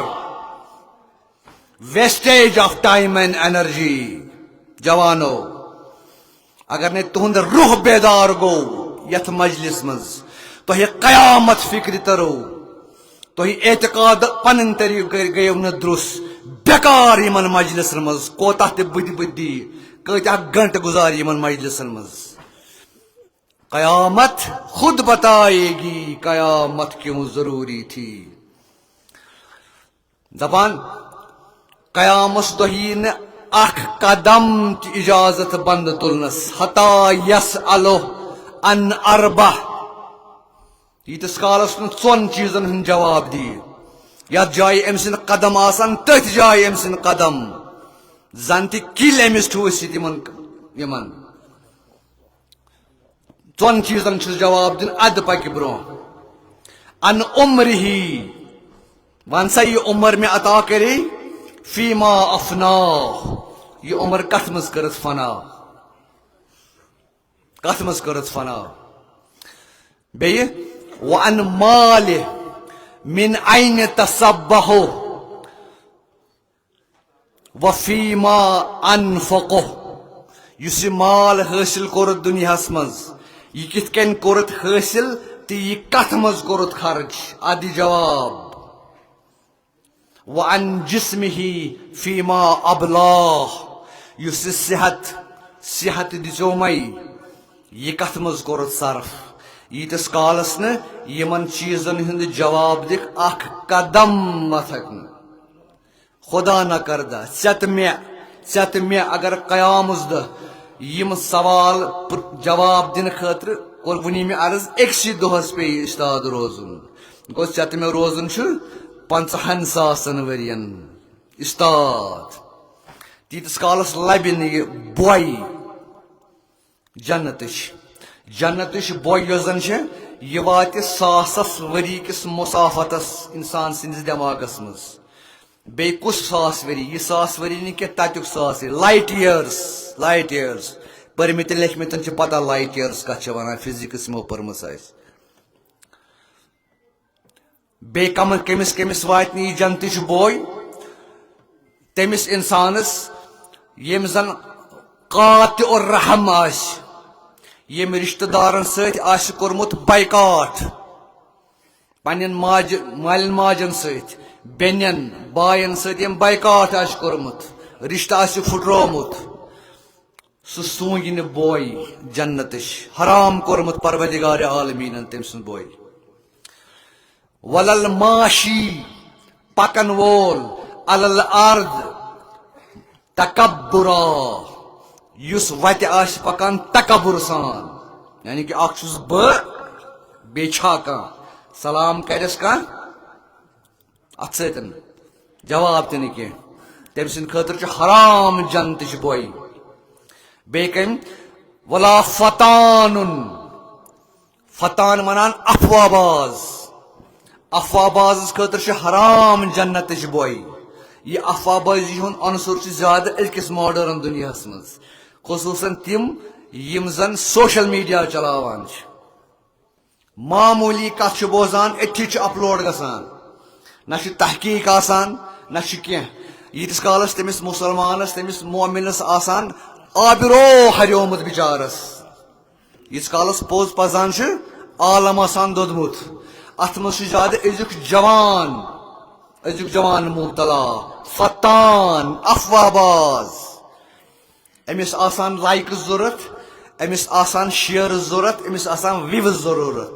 wastage of time and energy جوانو اگر نے تہند روح بیدار گو یت مجلس مز تو قیامت فکر ترو تو اعتقاد پن طریقہ گیو نا درست بیکار یمن مجلسن مز کوتاہ تہ بدی کتیا گھنٹہ گزار یمن مجلسن مز قیامت خود بتائے گی قیامت کیوں ضروری تھی دپان قیامس دہین اخ قدم اجازت بند تلنس حتا یسألہ ان اربع یتس کالس ژون چیزن ہند جواب دی یت جائے ام سند قدم آسان تتھ جائے ام سند قدم زن تہ کل امس ٹھوس یمن ژون چیزن جواب دن اد پک برو ان عمرہ ون سا یہ عمر میں عطا کرے فیما افنا یہ عمر کت مز کرت فنا بیہ وان مال من عین تصبہ وفیما انفقہ یس یہ مال حاصل کورت دنیاس مز یہ کت کن کورت حاصل تو یہ کت مز کورت خرچ ادی جواب وعن جسمہ فیما ابلاہ یس صحت دژو مئی یہ کت مز کورت صرف یتس کالس نا یمن چیزن ہند جواب دک اخ قدم مت ہکن خدا نہ کردہ ژت مے اگر قیامس دہ یم سوال جواب دن خاطر کور ونی مے عرض اکسی دہس پی استاد روزن گو ژت مے روزن 50,000 ورین استاد تیتس کالس لبہ یہ بوئی جنتش بوئی یس زن یہ وات 100 وری کس مسافتس انسان سندس دماغس مز بی کس 100 وری یہ 100 وری نہیں کہ تتک 100 لائٹ ایئرس پرمت لیکھمتن پتہ لائٹ ایئرس کت ونان فزکس مو پرمس آس بی کمس وات یہ جنتش بوئی تمس انسانس یم زن قاطع الرحم آس یم رشتہ دارن ست آس کورمت بائیکاٹ پنن مالن ماجن ست بینن باین ست یم بائیکاٹ آس کورمت رشتہ آس پھٹرومت سہ سونگن بوئی جنتش حرام کورمت پروردگار عالمین تم سن بوئی ولل ماشی پکن وول علل ارض تکبرا یس وت آس پکان تکبر سان یعنی کہ اخ چھس بیچھا کان سلام کرس کان ات ستن جواب تہ کی تم سند خاطر چھ حرام جنتش بوئی بی کم ولا فتان منان افواہ باز خاطر چھ حرام جنتش بوئی یہ افواہ بازی ہند عنصر چھ زیادہ أزکس ماڈرن دنیاس مز خصوصاً تم یم زن سوشل میڈیا چلاوان چھ معمولی کت چھ بوزان اتھی چھ اپلوڈ گسان نہ چھ تحقیق آسان نہ چھ کینہ یتس کالس تمس مسلمانس تمس مومنس آسان آبرو ہریومت بچارس یتس کالس پوز پزان چھ عالم آسان دودمت ات مز چھ زیادہ ازیک جوان مبتلا فتان افواہ باز امس آسان لائک ضرورت امس آسان شیئر ضرورت امس آسان ویوز ضرورت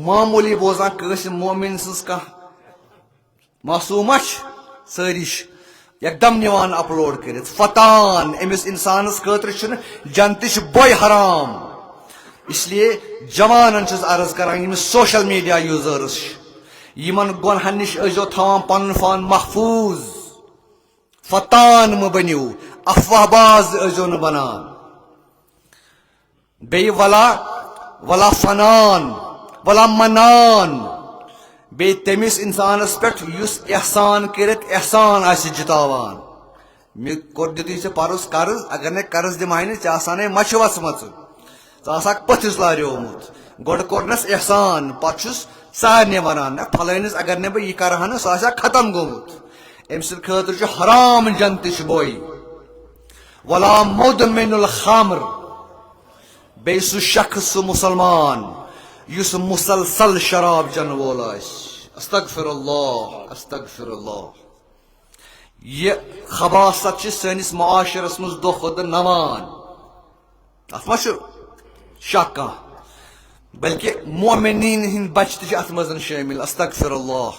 معمولی بوزان کس مومن سز کھانا معصومہ سریش یکدم نوان اپلوڈ کرت فتان امس انسانس خاطر جنتش بوئی حرام اس لیے جوانن چھس عرض کران یم سوشل میڈیا یوزرس یمن گنہن نش ازو تھوان پن فان محفوظ فتان مہ بنیو افواہ باز ازو ن بنان بی ولا فنان ولا منان بی تمس انسانس پہ یس احسان کرت احسان آس جتاوان مے کور دتی ژے پرس قرض اگر نے قرض دمانے ژے آسانے مچھ وسمت ژٕ پتھس لاریومت گۄڈٕ کورنس احسان پتہٕ چھُس سارنٕے ونان نہ پھلٲنس اگر نے بہٕ یہِ کرہا نہٕ سُہ آسہِ ہا ختم گوٚمُت أمۍ سٕنٛدِ خٲطرٕ چھُ حرام جنتٕچ بوٚے ولا مدمن الخمر بیٚیہِ سُہ شخص سُہ مسلمان یُس مسلسل شراب چن وول آسہِ استغفر اللہ یہ خباثت چھِ سٲنِس معاشرس منٛز دۄہ کھۄتہٕ دۄہ نوان اتھ ما چھُ شک کانٛہہ بلکہ مومنین ہند بچ تہ ات مز شامل استغفر اللہ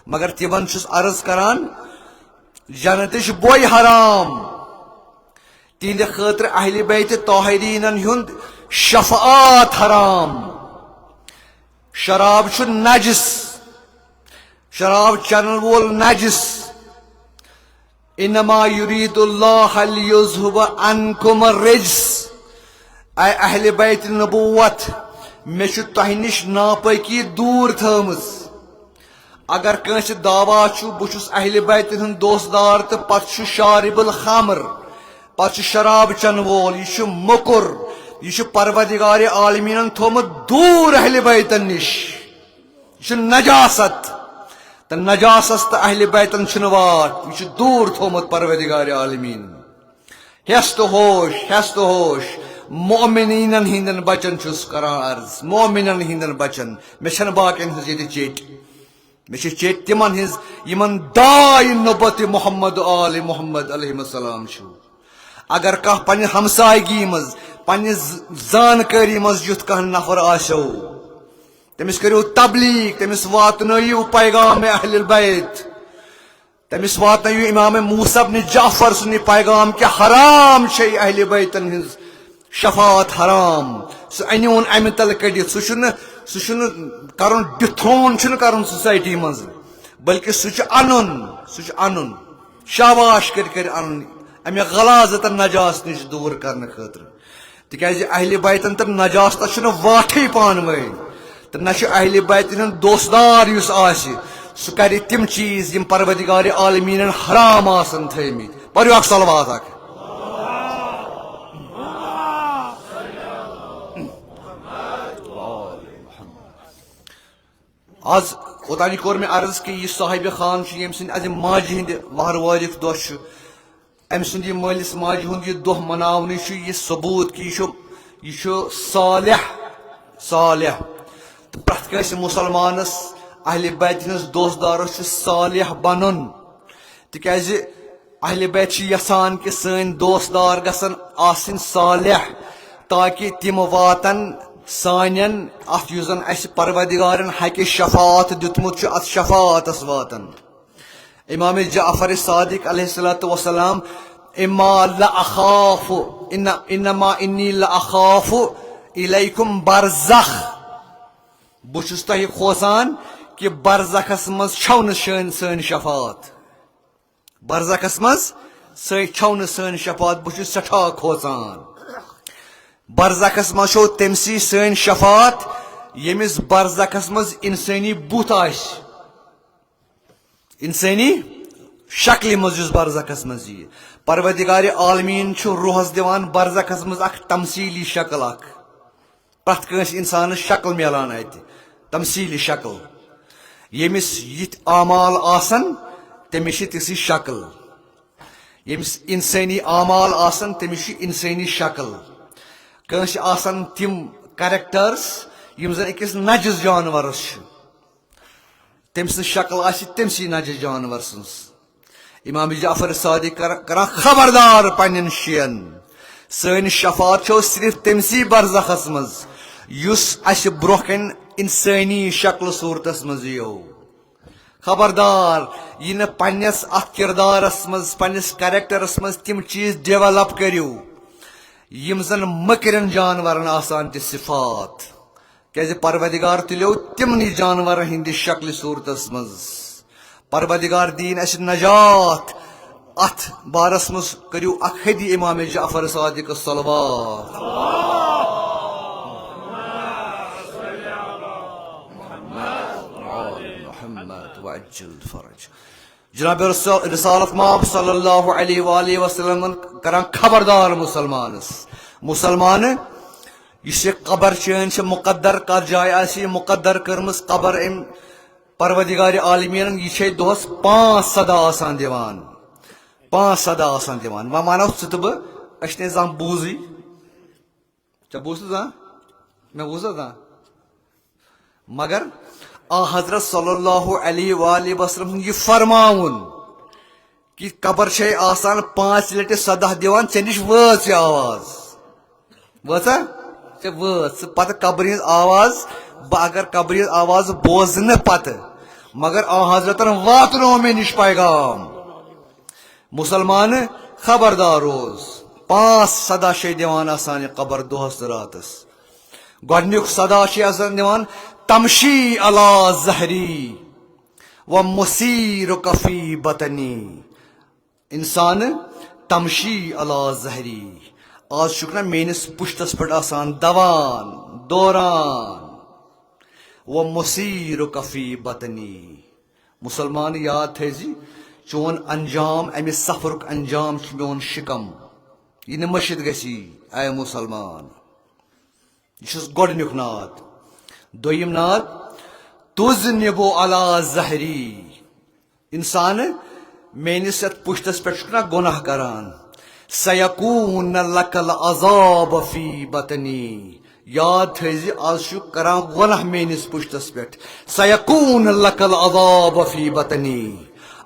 مگر تمن چھس عرض کران جنتش بوئی حرام تہند خاطر اہل بیت طاہرینن ہند شفاعت حرام شراب چھ نجس شراب چنن وول نجس انما یرید اللہ لیذهب عنکم الرجس اے اہل بیت نبوت مے چھ تہ نش ناپاکی دور تھمز اگر کنس دعوا چھ بچس اہل بیت ہند دوستدار تو پتہ شارب الخمر پتہ شراب چن وول یہ مکر یہ پروردگار عالمین تھومت دور اہل بیتن نش یہ نجاست تو نجاسس تو اہل بیتن چھن واٹ یہ دور تھومت پروردگار عالمین ہیس تو ہوش مومنین ہندن بچن چھس کران عرض مومنن ہندن بچن میں چھن باقین ہز یہ چیٹ میں چیٹ تمن ہز یمن دائی نبت محمد آل محمد علیہ السلام چھو اگر کھانا پنہ ہمسائیگی مز پنہ زانکاری مز یُتھ کانٛہہ نفر آسو تمس کریو تبلیغ تمس واتنٲیِو پیغام اہل البیت تمس واتنٲیِو امام موسیٰ بن جعفر سُنٛد پیغام کہ حرام چھے اہل بیتن ہنز شفاعت حرام سُہ انیون امہ تل کڑتھ سُہ چھُنہٕ کرُن ڈِتھرون چھُنہٕ کرُن سوسائٹی مز بلکہ سُہ انُن شاباش کر انُن امہ غلاظت نجاست نش دور کرنے خاطر تکیازِ اہل بیتن تر نجاست چھُنہٕ واٹھٕے پانہٕ ؤنۍ تو نہ اہل بیتن ہُنٛد دوستدار یُس آسہِ سُہ کرِ تِم چیٖز یِم پروردگار عالمیٖنن حرام آسن تھٲمٕتۍ پٔرِو اکھ صلوات اکھ آز اوتانی کوٚر مےٚ عرض کہ یہ صاحب خان چھُ ییٚمہِ سٕنٛدِ از ماجہِ ہٕنٛدِ وہروٲرِک دۄہ چھُ أمۍ سُنٛد یہِ مٲلِس ماجہِ ہُنٛد یہِ دۄہ مناونہٕ چھُ یہِ ثبوٗت کہ یہِ چھُ صالح تہٕ پرٛٮ۪تھ کٲنٛسہِ مُسلمانس اہل بیت ہٕنٛدِس دوستدارس چھُ صالح بنُن تِکیازِ اہل بیت چھِ یژھان کہ سٲنۍ دوستدار گژھن آسٕنۍ صالح تاکہ تِم واتن سانٮ۪ن اتھ یُس زن اسہِ پروردگارن حقہِ شفاعت دیُتمُت چھُ اتھ شفاعتس واتن امام جعفر صادق علیہ الصلوۃ والسلام انما انی لاخاف الیکم برزخ بہ چھُس تۄہہِ کھوژان کہ برزخس منٛز چھو نہٕ سٲنۍ شفاعت برزخس منٛز چھو نہٕ سٲنۍ شفاعت بہ چھُس سٮ۪ٹھاہ کھوژان برزخس منٛز چھو تٔمسٕے سٲنۍ شفاعت ییٚمِس برزخس منٛز انسٲنی بُتھ آسہِ انسٲنی شکلہِ منٛز یُس برزخس منٛز ییہِ پروردگار عالمیٖن چھُ روحس دِوان برزخس منٛز اکھ تمثیٖلی شکل اکھ پرٛٮ۪تھ کٲنٛسہِ انسانس شکل میلان اتہِ تمثیٖلی شکل ییٚمِس یِتھۍ اعمال آسن تٔمِس چھِ تِژھٕے شکل ییٚمِس انسٲنی اعمال آسن تٔمِس چھِ انسٲنی شکل کٲنٛسہِ آسن تِم کریکٹرس یِم زن أکِس نجس جانورس چھِ تٔمۍ سٕنٛز شکل آسہِ تٔمسٕے نجس جانور سٕنٛز امام جعفر صادق کران خبردار پننٮ۪ن شین سٲنۍ شفاعت چھو صرف تٔمسٕے برزخس منٛز یُس اسہِ برونٛہہ کنہِ انسٲنی شکل صوٗرتس منٛز یِیو خبردار یہِ نہٕ پننِس اتھ کردارس منٛز پننِس کریکٹرس منٛز تِم چیٖز ڈیولپ کٔرِو یِم زن مٔکرٮ۪ن جانورن آسان تہِ صفات کیازِ پروردگار تُلیو تِمنٕے جانورن ہٕنٛدِ شکلہِ صوٗرتس منٛز پروردگار دین اسہِ نجات اتھ بارس منٛز کٔرِو اکھ حدی امام جعفر صادقس صلوات جناب رسالت ماب صلی اللہ علیہ وآلہ وسلم کران خبردار مسلمان یہ قبر چین مقدر کت جائے آسی مقدر کرمز قبر ام پروردگار عالمین یہ دہس 5 صدا آسان دیوان 5 صدا آسان دیوان و مانو ژٕ بہٕ أسۍ نہٕ زانٛہہ بوٗزٕے ژےٚ بوٗزتھٕ زانٛہہ مےٚ بوٗزا زانٛہہ مگر حضرت صلی اللہ علیہ وآلہ وسلم یہ فرماون کہ قبر چھے آسان 5 لٹہِ صدا دیوان ژےٚ نِش وٲژ یہِ آواز وٲژا ژےٚ وٲژ پتہٕ قبرِ ہٕنٛز آواز بہٕ اگر قبرِ ہٕنٛز آواز بوزنہٕ پتہٕ مگر حضرتن واتنو مےٚ نِش پیغام مسلمان خبردار روز 5 صدا چھے دِوان آسان یہِ قبر دۄہس تہٕ راتس گۄڈنیُک صدا چھے آسان دِوان تمشی علی زہری و مسیرک فی بطنی انسان تمشی علی زہری آز چھُکھ نا میٲنِس پُشتس پٮ۪ٹھ آسان دوان دوران و مسیرک فی بطنی مسلمان یاد تھٲیزِ چون انجام امہِ سفرُک انجام چھُ میون شِکم یہِ نہٕ مٔشِد گژھی اے مسلمان یہ چھُس گۄڈنیُک ناد دوٚیِم ناد تُز نِبو علی زہری انسان میانس یتھ پشتس پہ گناہ کران سیکون لک العذاب فی بطنی یاد تھیزِ آز چھُ کران گناہ میانس پشتس پہ سیکون لک العذاب فی بطنی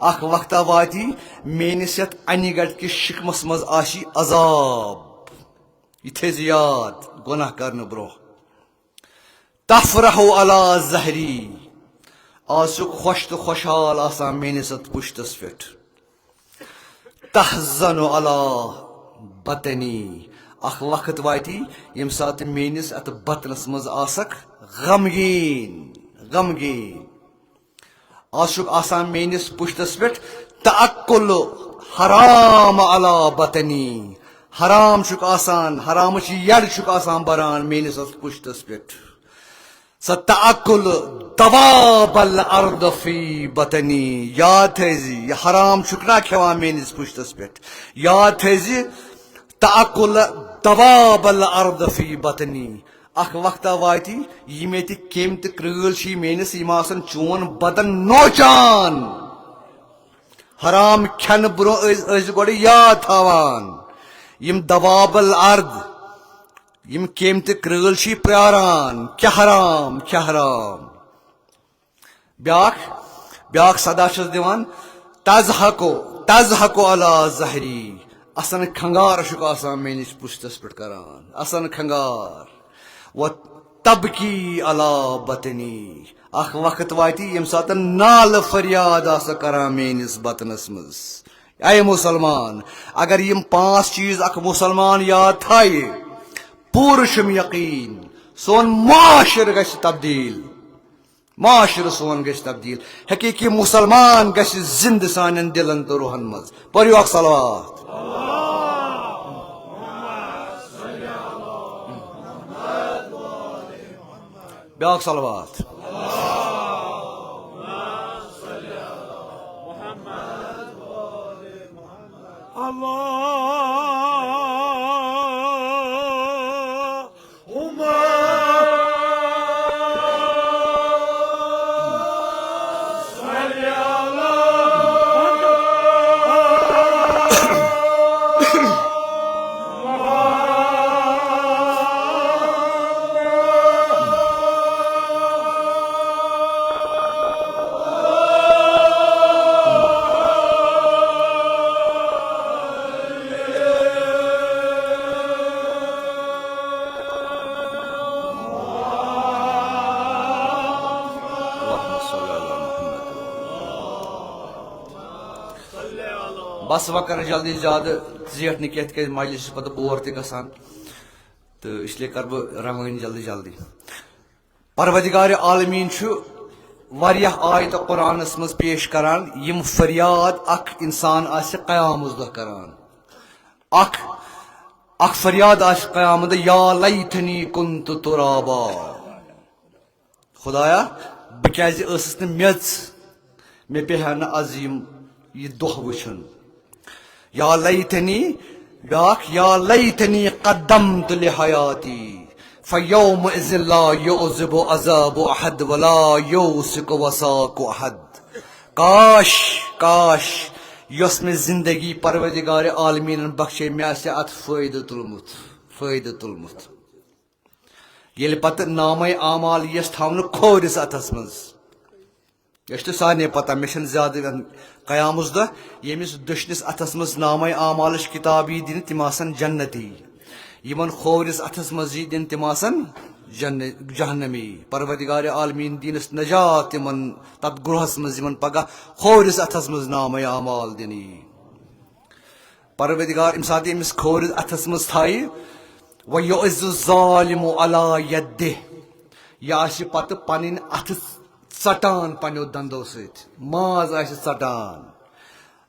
اخ وقتہ واتی میانس یتھ انہِ گڑ کس شکمس مز آشی عذاب یہ تھیزِ یاد گناہ کرنہٕ برونٛہہ تفرح علی ظہری آز چھُ خوش تو خوشحال آسان میانس اتھ پشتس پہ تحزن علی بطنی اخ وقت واتی یم سات میانس ات بطنس مز آسک غمگین غمگین آز چھُ آسان میانس پشتس پہ تعقل حرام علی بطنی حرام چھُ آسان حرامچ یڑ چھُ آسان بران میانس ات پشتس پہ ستعقل دواب الارض فی بطنی یاد تھیزِ یہ حرام چھُکھ نا کھیوان میانس پشتس پہ یاد تھیزِ تعقل دواب الارض فی بطنی اخ وقتہ واتی یم ییٚتہِ کیٚمۍ تہٕ کرۭل چھ میانس یم آسن چون بدن نوچان حرام کھٮ۪نہٕ برونٛہہ ٲسۍ گۄڈٕ یاد تھاوان یم دواب الارض یم کیٚمۍ تہٕ کرۭل چھ پیاران کیٛاہ حرام کیٛاہ حرام بیاکھ صدا چھس دِوان تضحکو علی ظہری اصن کھنگار چھُکھ آسان میانس پشتس پہ کران اصن کھنگار و تبکی علی بطنی اخ وقت واتی یم سات نالہ فریاد آسا کران میانس بطنس مز اے مسلمان اگر یم 5 چیز اخ مسلمان یاد تھایہِ پورٕ چھُم یقین سون معاشر گژھِ تبدیل معاشر سون گژھِ تبدیل حقیقی مسلمان گژھِ زندٕ سانٮ۪ن دلن تہٕ روحن منٛز پٔرِو اکھ صلوات بیاکھ صلوات بس وۄنۍ کر جلدی زیادٕ زیٹھ نہٕ کینٛہہ تِکیٛازِ مجلس چھِ پتہٕ بور تہِ گژھان تہٕ اس لیے کر بہٕ رَوٲنی جلدی جلدی پروردگار عالمیٖن چھُ واریاہ آیتہٕ قرآنس منٛز پیش کران یم فریاد اکھ انسان آسہِ قیامس دۄہ کران اکھ فریاد آسہِ قیامت دۄہ یا لیتھنی کنت ترابا خدایا بہٕ کیٛازِ ٲسٕس نہٕ میٚژ مےٚ پیٚیہِ ہا نہٕ آز یہِ دۄہ وٕچھُن یا لیتنی بیاکھ یا لیتنی قدمت لحیاتی فیومئذ لا یعذب عذاب احد ولا یوثق وثاق احد کاش یۄس مےٚ زندگی پروردگار عالمیٖنن بخشے مےٚ آسہِ ہا اتھ فٲیدٕ تُلمُت ییٚلہِ پتہٕ نامے اعمال یِیَس تھاونہٕ کھوورِس اتھس منٛز یہ چھُ سارنٕے پتہ مےٚ چھنہٕ زیادٕ قیامس دۄہ ییٚمِس دٔچھنِس اتھس منٛز نامے اعمالٕچ کِتاب یی دِنہٕ تِم آسن جنتی یِمن کھوورِس اتھس منٛز یی دِنہٕ تِم آسن جہنمی پروردگار عالمیٖن دِنس نجات تِمن تتھ گروہس منٛز یِمن پگاہ کھوورِس اتھس منٛز نامے اعمال دِنہٕ یی پروردگار ییٚمہِ ساتہٕ ییٚمِس کھوورِس اتھس منٛز تھایہِ وَیُعِزُّ الظالِمُ عَلَى یَدِهِ یہِ آسہِ پتہٕ پنٕنۍ اتھٕ ژٹان پننیو دندو سۭتۍ ماز آسہِ ژٹان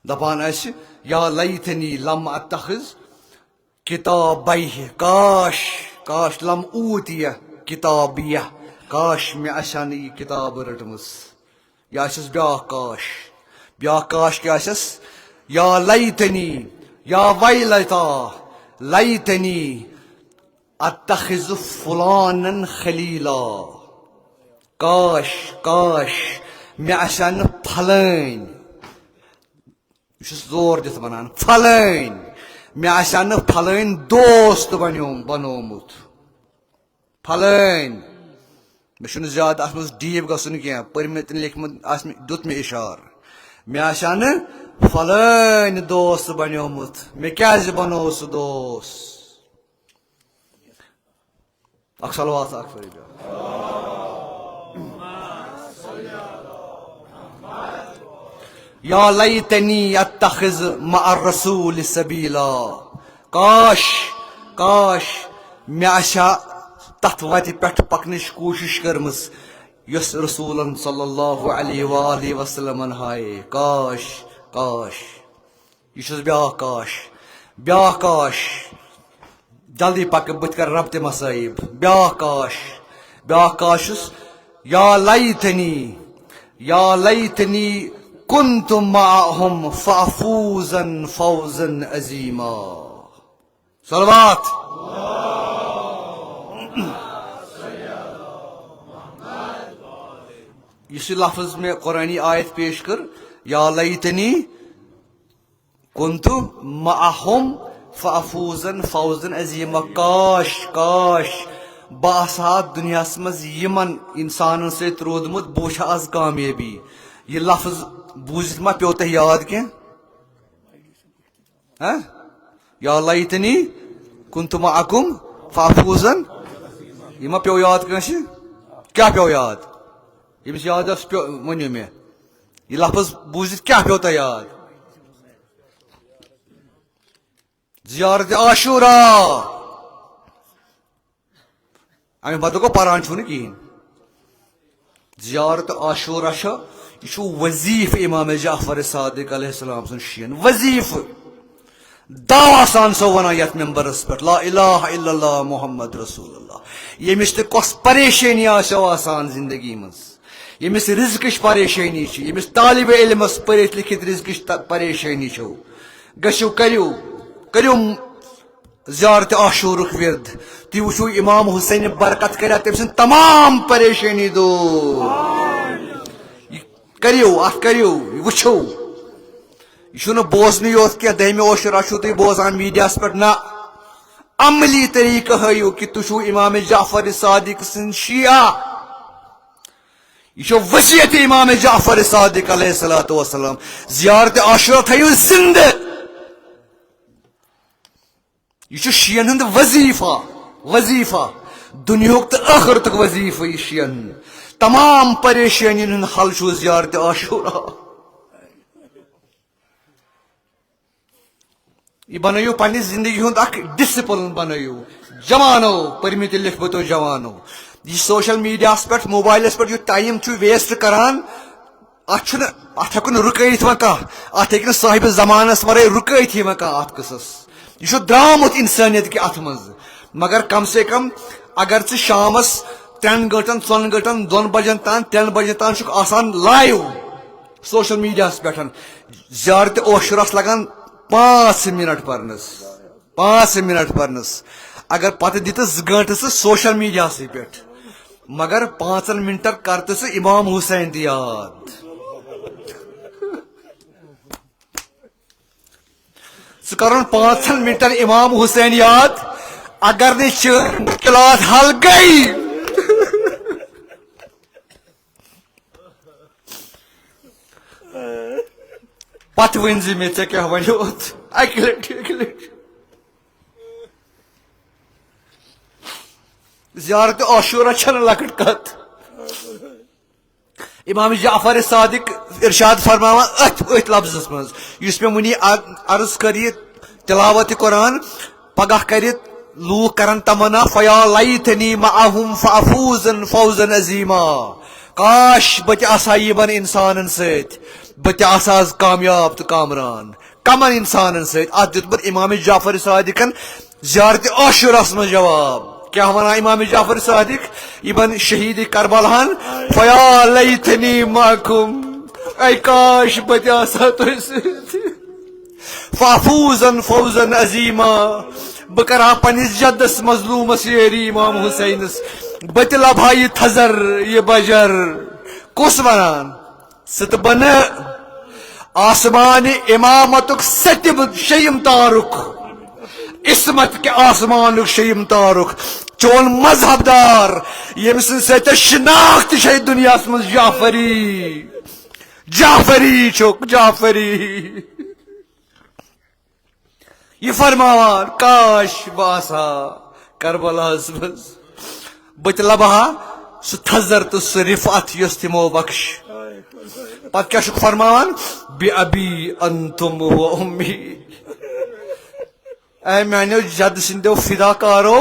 دپان آسہِ یا لیتھنی لم اتخذ کتابیہ کاش لم اوتیہ کتابیہ کاش مےٚ آسہِ ہا نہٕ یہِ کتاب رٔٹمٕژ یہِ آسٮ۪س بیاکھ کاش کیٛاہ آسٮ۪س یا لیتنی یا ویلتا لیتنی اتخذ فلانن خلیلا کاش مےٚ آسہِ ہا نہٕ پھلٲنۍ یہ زور دت ونان پھلٲنۍ مےٚ آسہِ نہٕ پھلٲنۍ دوست بنومُت پھلٲنۍ مےٚ چھُنہٕ زیادٕ اتھ منٛز ڈیٖپ گژھُن کینٛہہ پٔرمٕتۍ تہٕ لیکھمٕتۍ آسہِ مےٚ دیُت مےٚ اِشارٕ مےٚ آسہِ نہٕ پھلٲنۍ دوست بنیومُت مےٚ کیازِ بنوو سُہ دوست اکھ صلوات اکھ پھٔرِو بیٛاکھ یا لیتنی اتخذ مع الرسول سبیلا کاش کاش مےٚ آسہِ ہا تتھ وتہِ پٮ۪ٹھ پکنٕچ کوٗشش کٔرمٕژ یۄس رسوٗلن صلی اللہ علیہ وآلہ وسلمن ہایے کاش کاش یہ چھُس بیٛاکھ کاش جلدی پکہٕ بہٕ تہِ کرٕ رب تہِ مصٲیب بیٛاکھ کاش چھُس یا لیتنی كنت معهم فافوزا فوزا عظيما صلوات یہ لفظ میں قرآنی آیت پیش کر یا لیتنی كنت معهم فافوزا فوزا عظيما کاش بہٕ آسہٕ ہا دُنیاہس منٛز یِمن انسانن سۭتۍ روٗدمُت بہٕ وٕچھِ ہا آز کامیٲبی یہ لفظ بوٗزِتھ ما پیوٚو تۄہہِ یاد کینٛہہ یا لیتنی كنت معكم فافوزا یہ ما پیوٚو یاد کٲنٛسہِ کیٛاہ پیوٚو یاد ییٚمِس یاد آسہِ ؤنِو مےٚ یہ لفظ بوٗزِتھ کیٛاہ پیوٚو تۄہہِ یاد زیارت عاشورا امہِ پتہٕ گوٚو پران چھُو نہٕ کِہیٖنۍ زیارت عاشورا چھِ یہ چھُ وظیٖفہٕ امام جعفر صادق علیہ السلام سُنٛد شین وظیٖفہٕ دعوا سان سو ونان یتھ ممبرس پٮ۪ٹھ لا الہ الا اللہ محمد رسول اللہ ییٚمِس تہِ کۄس پریشٲنی آسیو آسان زندگی منٛز ییٚمِس رزقٕچ پریشٲنی چھِ ییٚمِس طالبِ علمس پٔرِتھ لیکھِتھ رزقٕچ پریشٲنی چھو گٔژھِو کٔرِو زیارت عاشورُک ورد تُہۍ وٕچھِو امام حسین برکت کریا تٔمۍ سٕنٛز تمام پریشٲنی دوٗر کٔرِو وٕچھِو یہ چھُنہٕ بوزنٕے یوت کینٛہہ دٔہمہِ عاشورا چھُو تُہۍ بوزان میٖڈیاہس پٮ۪ٹھ نہ عملی طریقہٕ ہٲیِو کہِ تُہۍ چھُو امام جعفر صادق سٕنٛدۍ شیعہ یہ چھُ وصیت امام جعفر صادق علیہ الصلوۃ والسلام زیارت عاشورا تھٲیِو زندٕ یہ چھُ شیعن ہُنٛد وظیٖفہ دُنیہُک تہٕ ٲخرتُک وظیٖفہٕ یہِ شیعن ہُنٛد تمام پریشٲنین ہُنٛد حل چھُ زیارت عاشورا یہ بنٲیِو پننہِ زندگی ہُنٛد اکھ ڈسپلن بنٲیِو جوانو پٔرمٕتۍ لیکھمٕتیو جوانو یہ سوشل میڈیاہس پٮ۪ٹھ موبائلس پٮ۪ٹھ یہِ ٹایم چھُ ویسٹ کران اتھ ہٮ۪کو نہٕ رُکٲیِتھ وۄنۍ کانٛہہ اتھ ہیٚکہِ نہٕ صاحبِ زمانس ورٲے رُکٲیتھٕے وۄنۍ کانٛہہ اتھ قٕصس یہ چھُ درٛامُت انسٲنیت کہِ اتھ منٛز مگر کم سے کم اگر ژٕ شامس 3 گٲنٛٹن 4 گٲنٛٹن 2 بجن تام 3 بجن تام چھُکھ آسان لایو سوشل میڈیاہس پٮ۪ٹھ زیارت عاشوراہس لگان 5 منٹ پرنس اگر پتہٕ دِتہٕ 2 گٲنٛٹہٕ ژٕ سوشل میڈیاہسٕے پٮ۪ٹھ مگر 5 منٹن کر تہٕ ژٕ امام حسین تہِ یاد ژٕ کرُن 5 منٹن امام حسین یاد اگر نہٕ چٲنۍ مُشکلات حل گٔے پتہٕ ؤنۍ زِ مےٚ ژےٚ کیٛاہ وَنیوتھ اکہِ لٹہِ زیارت عاشورا چھنہٕ لۄکٕٹ کتھ امام جعفر صادق ارشاد فرماوان أتھۍ لفظس منٛز یُس مےٚ وُنی عرض کٔر یہِ تلاوت قرآن پگاہ کرِ لوٗکھ کرن تمنا فیا لیتنی معهم فافوزا فوزا عظیما کاش بہٕ تہِ آسہا یِمن انسانن سۭتۍ بہٕ تہِ آسہا آز کامیاب تہٕ کامران کمن انسانن سۭتۍ اتھ دیُتمُت امام جعفر صادقن زیارت عاشوراہس منٛز جواب کیا ونان امام جعفر صادق یِمن شہید کربلاہن فیا لیتنی معکم اے کاش بہٕ تہِ آسہا تۄہہِ سۭتۍ فافوزا فوزا عظیما بہٕ کرہا پننِس جدس مظلوٗمس یٲری امام حسینس بہٕ تہِ لبہا یہِ تھزر یہِ بجر کُس ونان ژٕ تہٕ بہٕ نہٕ آسمانی امامتک ستم شیم تارک اسمت کے آسمانک شیم تارک چون مذہب دار یم سن ست شناخت شہ دنیا من جعفری جعفری چوک جعفری یہ فرمان کاش باسا کربلاس مز بت لبہا سہ تھزر تو سہ رفعت یس تمو بخش پتہ کیا چھ فرمان بِأَبِي أَنْتُمْ وَأُمِّي اے میانو جد سندو فداکارو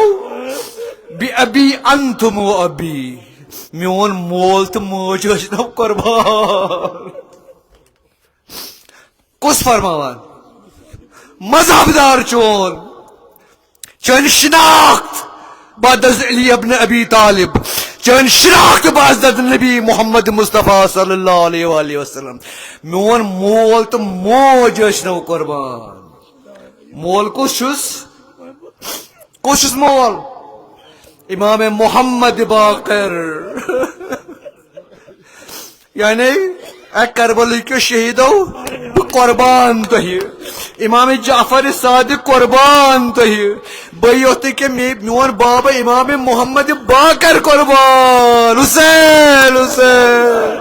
بِأَبِي أَنْتُمْ وَأَبِي میون مول تو موج گژھنو قربان کس فرمان مذہب دار چون شناخت بعد از علی ابن ابی طالب چون شناخت بعد از نبی محمد مصطفیٰ صلی اللہ علیہ وآلہ وسلم میون مول تو موج گژھنو قربان مول کس چھس مول امام محمد باقر یعنی اے کربلا کے شہیدو قربان تہ امام جعفر صادق قربان تہ بیوت کہ میون بابا امام محمد باقر قربان حسین حسین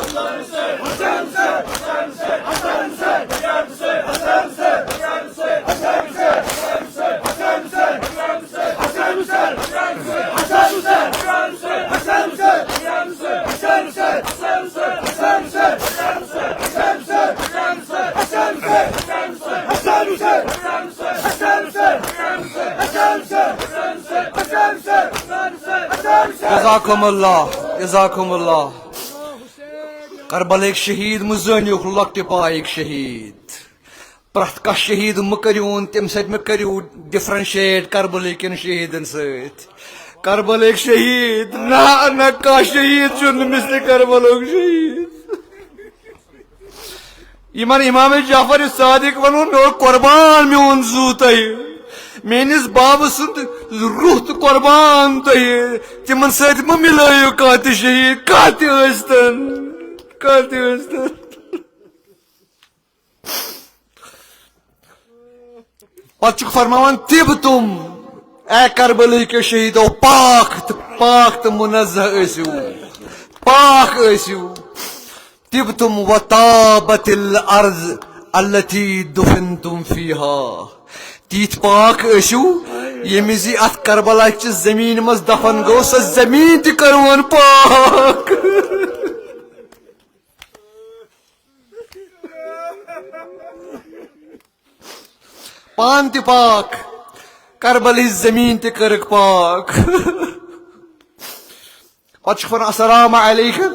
جزاکم اللہ جزاکم اللہ کربلا ایک شہید مزنیوک لکٹ پائک شہید پرت کا شہید مکریون تم سب میں کریو ڈفرنشیٹ کربلا کن شہیدن ست کربلا ایک شہید نہ کا شہید چھ مثل کربلا شہید یمن امام جعفر صادق ونو مے قربان میون زو تہ میانس باب سند روح تو قربان تہ تمن ست مہ ملائیو کانٛہہ تہ شہید کانٛہہ تہ ٲسۍتن پتہ چھُکھ فرماوان تب تم اے کربلا کے شہیدو پاک تو منزہ ٲسِو پاک ٲسِو طبتم وطابت الارض التي دفنتم فيها تیت پاک ٲسِو ییٚمہِ زِ اتھ کربلا چہِ زمین مز دفن گوٚو سۄ زمین تہِ کٔرہون پاک پان تہِ پاک کربلٕچ زمین تہِ کٔرٕکھ پاک پتہٕ چھُکھ ونان السلام علیکم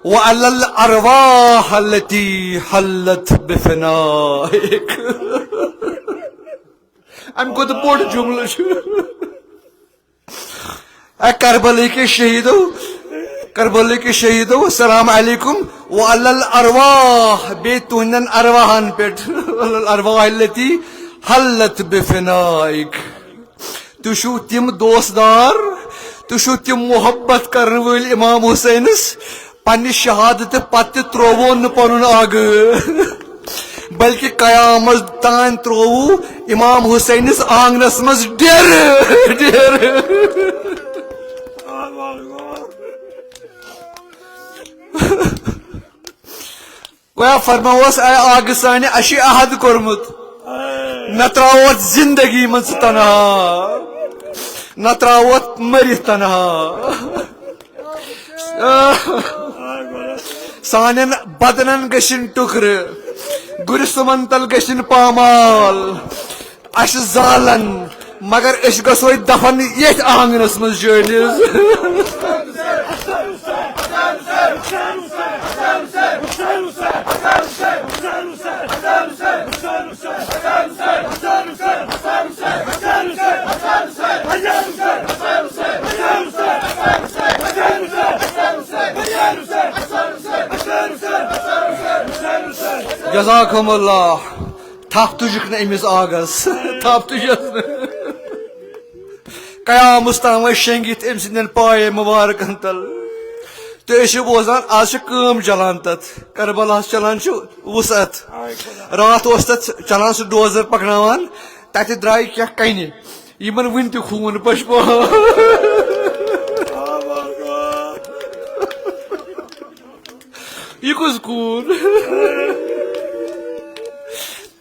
وعلى الأرواح التي حلت بفنائك ام کو تو بوڑ جملہ اے کربلا کے شہیدو السلام علیکم وعلى الأرواح بے تہندن ارواحن پٹ الارواح التي حلت بفنائك تو چھو تم دوستدار تو چھو تم محبت کرن ول امام حسینس پنہ شہادت پتہ تروو نہ پن آگ بلکہ قیامت تان تروو امام حسینس آنگنس مز ڈیر گویا فرماوس اے آگ سانہ اش عہد کورمت نہ تراوت زندگی من تنہا نہ تراوت مرت تنہا سانن بدنن گشن ٹکر گرسمن تل گشن پامال اش زالن مگر اش گسوی دفن یت آنگنس من جٲلِس جزاکم اللہ تھپ تجھک نا امس آگس تھپ تجھس قیامس تام شنگت ام سندین پائے مبارکن تل تو بوزان آج کم چلان تت کربلا چلان وسعت آئے خدا رات تت چلان سہ ڈوزر پکنان تت درائے کیا کنہ یمن ون تہ خون پشپا یہ کس خون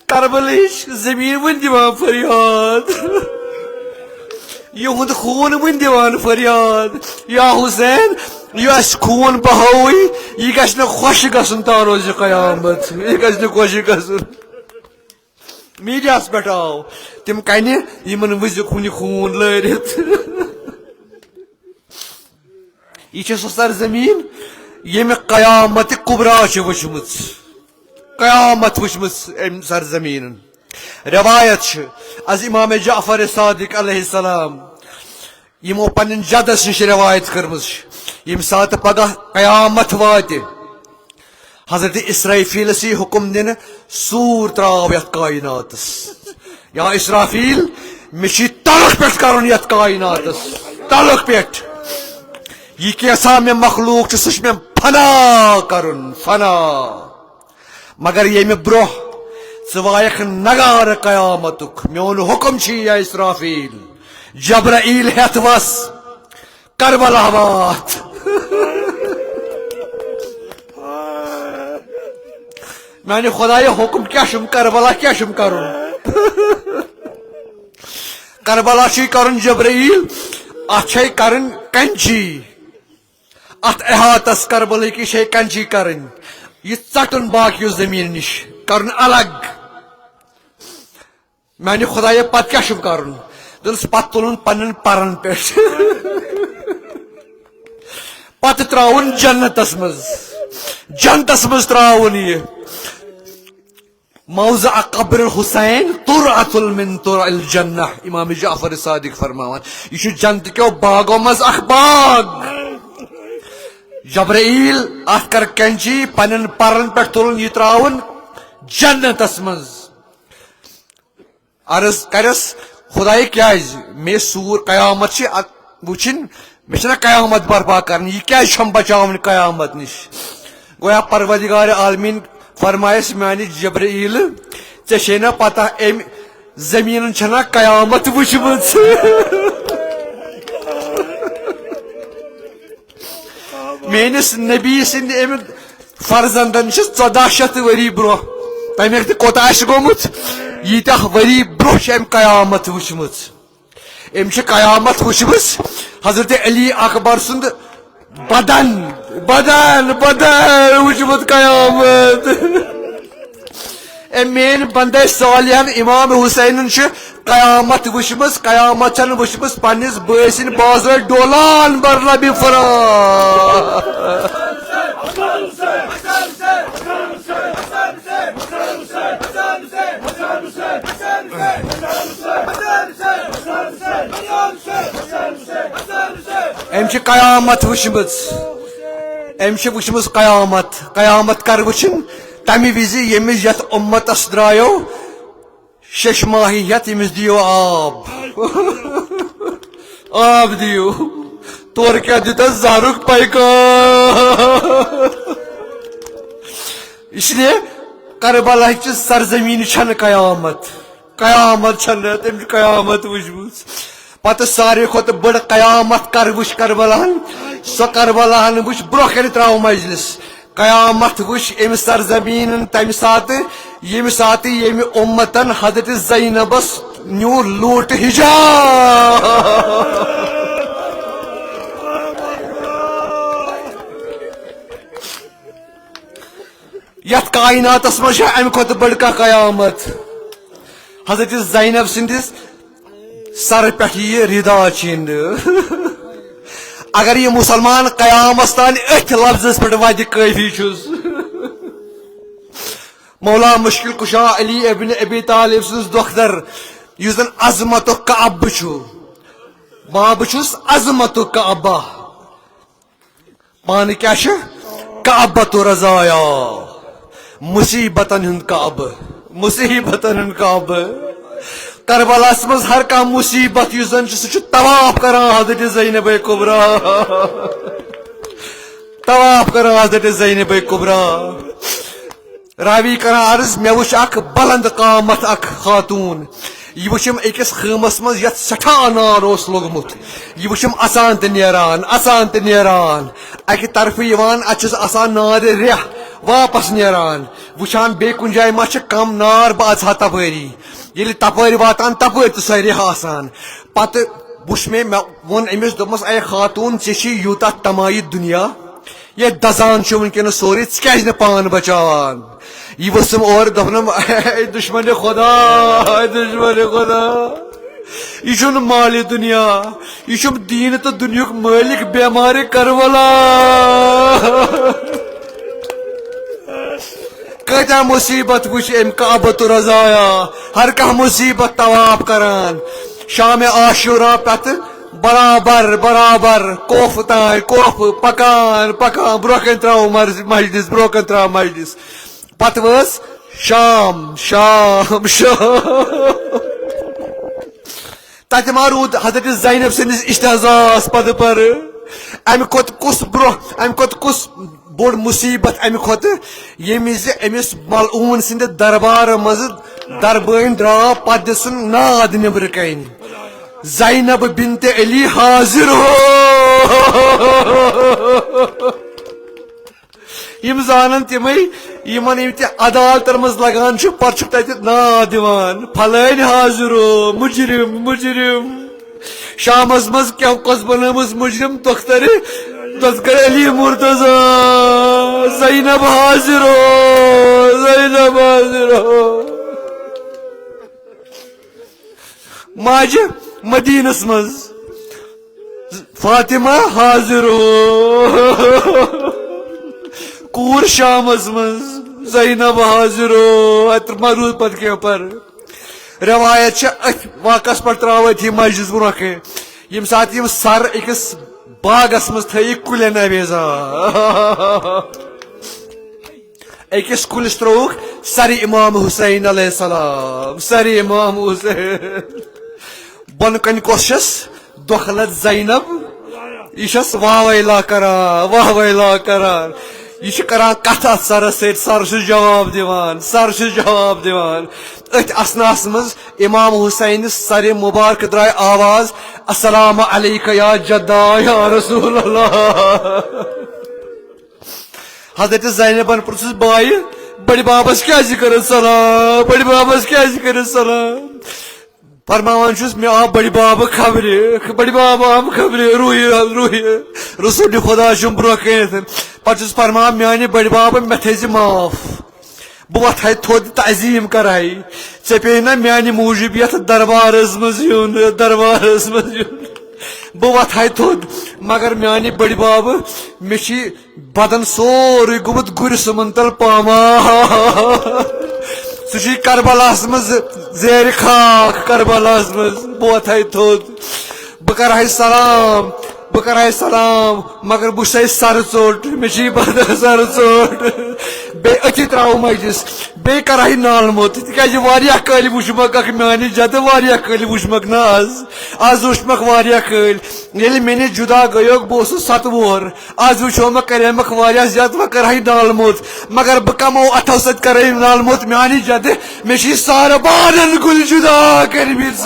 کربلچ زمین ون دیوان فریاد یہ خون ون دیوان فریاد یا حسین یہ اس خون بہوی یہ گھس نا خوش گھن تا روز قیامت یہ گھس نا خوش گھن میڈیاس پہ آو تم کنہ یمن وز خون لٲرِتھ یہ سہ سرزمین یم قیامت کبرا وچم قیامت وچم ام سرزمین روایت از امام جعفر صادق علیہ السلام یمو پن جدس نش روایت کرمز یم سات پگہ قیامت وات حضرت اسرافیل سی حکم دن سور تراو یت کائناتس یا اسرافیل مچھ تلخ پہ کرن یت کائناتس تلخ پہ یہ کیسا میں مخلوق سہ میں فنا کرن فنا مگر یہ برہ ثوائق نگار قیامتک میون حکم یا اسرافیل جبرائیل ہیت وس کربلا وات میں نے خدا یہ حکم کیا کربلا کیا کرن کربلا کرن جبرائیل ات کرن کنچی ات احاطس کربلا کی شے کنچی کرن یہ ٹن باقی زمین نش کرن الگ میں نے خدا یہ پت کیا کرن دس پت تلن پن پرن پہ پت تراؤن جنتس مز تراؤن یہ موضع قبر الحسین ترعۃ من ترع الجنہ امام جعفر صادق فرماوان یہ جنت کیو باغو مز اخ باغ جبرائیل ات کر کنچی پنن پرن پہ تلن یہ تراؤن جنتس مز عرض کرس خدائے کیا میں سور قیامت وچن میں قیامت برپا کرن یہ کیا بچاون قیامت نش گویا پروردگار عالمین فرمائس میانہ جبرائیل ے نا پتہ ام زمین چھنا قیامت وچم میس نبی سند ام فرزندن 1400 وری برو تمیک تہ کوت گومت یتہ وری برو ام قیامت وچم ام قیامت وچم حضرت علی اکبر سند بدن بدن بدن وچمت قیامت مین بندے صالحن امام حسین قیامت وچمس قیامت وچمس پنس باسن بازر ڈولان برنب فرا ام قیامت وچمس ام وچمس قیامت قیامت کر وچن تمہ وز یمس یت امتس درایو 6 ماہیت یمس دیو آب دیو تور کیا دیتا زہرک پیکار اس لیے کربلا چ سرزمین چھن قیامت قیامت چھن تم قیامت وچمس پتہ سارے کھت بڑ قیامت کر وچ کربلاہن سو کربلاہن وچ برو کر تراو مجلس قیامت وچ ام سرزمین تمہ سات یم سات یم امتن حضرت زینبس نیو لوٹ حجاب یت کائناتس مجھ ام کھت بڑ کا قیامت حضرت زینب سندس سر پہ یہ ردا چند اگر یہ مسلمان قیامت تان اتھ لفظ پہ وتہ کافی چھس مولا مشکل کشا علی ابن ابی طالب سز دختر اس زن عظمت کعب باب چھس عظمت کعبہ پان کیا کعبۃ رضایا مصیبتن ہند کعبہ مصیبتن ہند کعبہ کربلاس مز ہر کھانا مصیبت اس زن سہ طواف کران حضرت زینب کبرا طواف کران حضرت زینب کبرا راوی کران عرض مے وچھ اکھ بلند قامت اکھ خاتون یہ وچھم أکس خیمس مز یتھ سٹھا نار اوس لوگمت یہ وچھم اژان تہ نیران اکہ طرف یوان اتھس آسان نار ریہ واپس نیران وچھان بے کن جائے ما چھ کم نار بہ اژہا تپٲری ییٚلہِ تپٲرۍ واتان تپٲرۍ تہ سۄ ریہ آسان پتہٕ وچھ مے ووٚن أمِس دوٚپمس اے خاتون ژےٚ چھی یوٗتاہ تمایہِ دُنیا یہ دزان چھُ وٕنکٮ۪نس سورُے ژٕ کیازِ نہٕ پان بچاوان یہ ؤژھٕم اورٕ دوٚپنم اے دُشمنِ خدا یہ چھُنہٕ مالہِ دُنیا یہ چھُم دیٖن تہٕ دُنیُک مٲلِک بٮ۪مارِ کربلا کۭتیاہ مصیبت وٕچھ أمۍ کعبۃ رضایا ہر کانٛہہ مصیبت طواف کران شام عاشورہ پتہٕ برابر کوف تان کوف پکان برونٛہہ کَنہِ تراو مجلس پتہٕ وٲژ شام تتہِ ما روٗد حضرت زینب سٕنٛدِس اشتحزاس پتہٕ پرٕ امہِ کھۄتہٕ کُس بوٚڑ مصیبت امہِ کھۄتہٕ ییٚمہِ زِ أمِس ملعوٗن سٕنٛدِ دربارٕ منٛزٕ دربٲنۍ درٛاو پتہٕ دِژٕن ناد نیٚبرٕ کَنۍ زینب بنت علی حاضر ہو یم زانن تمے یمن یم تہ عدالتن مز لگان چھ پتہ چھ تتہ ناو دِوان پھلٲنۍ حاضر ہو مجرم شامس مز کیا کس بنٲمٕژ مجرم دختر علی مرتضی زینب حاضر ہو ماجہ مدینس مز فاطمہ حاضر ہو کور شامس مز زینب حاضر ہو اتر مرود پت کیا پر روایت چھ ات واقعس پر تراوت ہی مجلس برونٛہہ کن یم سات یم سر أکس باغس مز تھٲیِکھ کُلٮ۪ن اَویزا أکس کُلِس ترٛووُکھ سر امام حسین علیہ السلام امام حسین بن کن کس چھس دخلت زینب یہ چھس واہ ویلا کران یہ کران کتھ ات سرس سۭتۍ سر چھُ جواب دِوان اتھ اسناس مز امام حسینس سر مبارک درائے آواز السلام علیکہ یا جدا یا رسول اللہ حضرت زینبن پرژھُس بایہِ بڑِ بابس کیازِ کٔرٕن سلام فرماوان چھُس مےٚ آو بڑِ باب خبرِ روحی رسول خدا چھُم برونٛہہ کٔنِتھ پتہٕ چھُس فرماوان میانہِ بڑِ باب مےٚ تھٲیزِ معاف بہٕ وۄتھٕ ہا تھوٚد تعظیٖم کرہے ژےٚ پیٚیہِ نا میانہِ موٗجوٗب یتھ دربارس منٛز یُن بہٕ وۄتھٕ ہا تھوٚد مگر میانہِ بڑِ باب مےٚ چھِ بدن سورُے گوٚمُت گُرِ سُمنتل پامال سُہ چھُ کربلاہس منٛز زیرِ خاک کربلاہس منٛز بہٕ وۄتھٕ ہا تھوٚد بہٕ کرہے سلام مگر بہٕ چھُسے سر ژوٚٹ مےٚ چھِ بدن سر ژوٚٹ بیٚیہِ أتھی تراو مجلس بیٚیہِ کرہے نالہٕ موٚت تِکیازِ واریاہ کٲلۍ وٕچھمکھ اکھ میانہِ جدٕ واریاہ کٲلۍ وٕچھمکھ نا آز وٕچھمکھ واریاہ کٲلۍ ییٚلہِ مےٚ نِش جُدا گٔیوکھ بہٕ اوسُس 7 وُہُر آز وٕچھومکھ کریمکھ واریاہ زیادٕ وۄنۍ کرہے نالہٕ موٚت مگر بہٕ کمو اتھو سۭتۍ کرے نالہٕ موٚت میانہِ جدٕ مےٚ چھِ سارٕ بارن کُلۍ جُدا کٔرمٕتۍ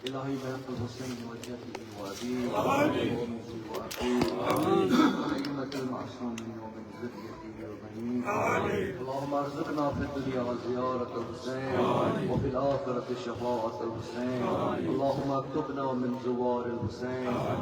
إلهي بحق الحسين وجهته وأبيه وأمه وأخيه وأئمة المعصومين ومن ذريته وبنيه اللهم ارزقنا في الدنيا زيارة الحسين وفي الآخرة شفاعة الحسين اللهم اكتبنا من زوار الحسين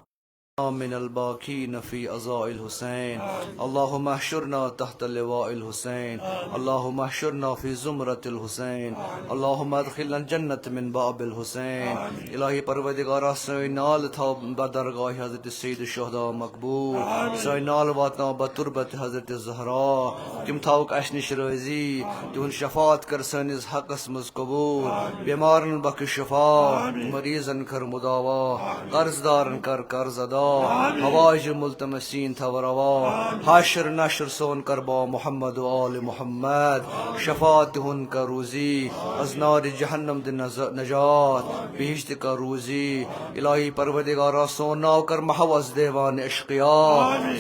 من الباكين في أزاء الحسين اللهم احشرنا تحت لواء الحسين اللهم احشرنا في زمرة الحسين اللهم ادخلنا الجنة من باب الحسين إلهي پروردگارا سوینال تا بدرگاه حضرت سید الشهداء مقبول سوینال واتنا بتربت حضرت زهرا تم تاوک اشنش روزی تون شفاعت کر سنز حق اسمز قبول بیمارن بک شفا مریضن کر مداوا قرضدارن کر قرض ادا حوائج ملتمسین تھا روا حاشر نشر سون کربا محمد و آل محمد شفاعت ہن کا روزی از نار جہنم دے نجات بہشت کا روزی الہی پروردگارا سون ناو کر محوز دیوان اشقیا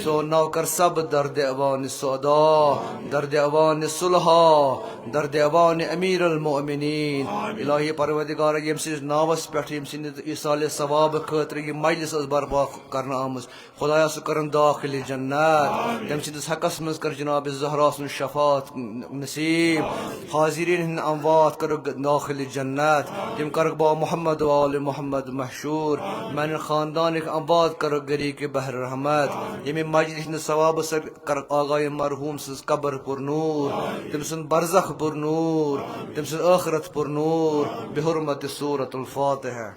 سون ناو کر سب درد اوان سعدا درد اوان صلحا درد اوان امیر المؤمنین الہی پروردگارا یم سز ناوس پٹھ یم سند ایصال ثواب خاطر یہ مجلس از برپا کرنا آمز خدایا سو کرن داخل جنت یم سندس حقس مز کر جناب زہرا سن شفاعت نصیب حاضرین ہن اموات کر داخل جنت تم کر با محمد و آل محمد محشور من خاندان اموات کر گری کے بحر رحمت یم مجلس ہن ثواب سر کر آغای مرحوم سز قبر پر نور تم سن برزخ پر نور تم سن آخرت پر نور بحرمت سورة الفاتحہ.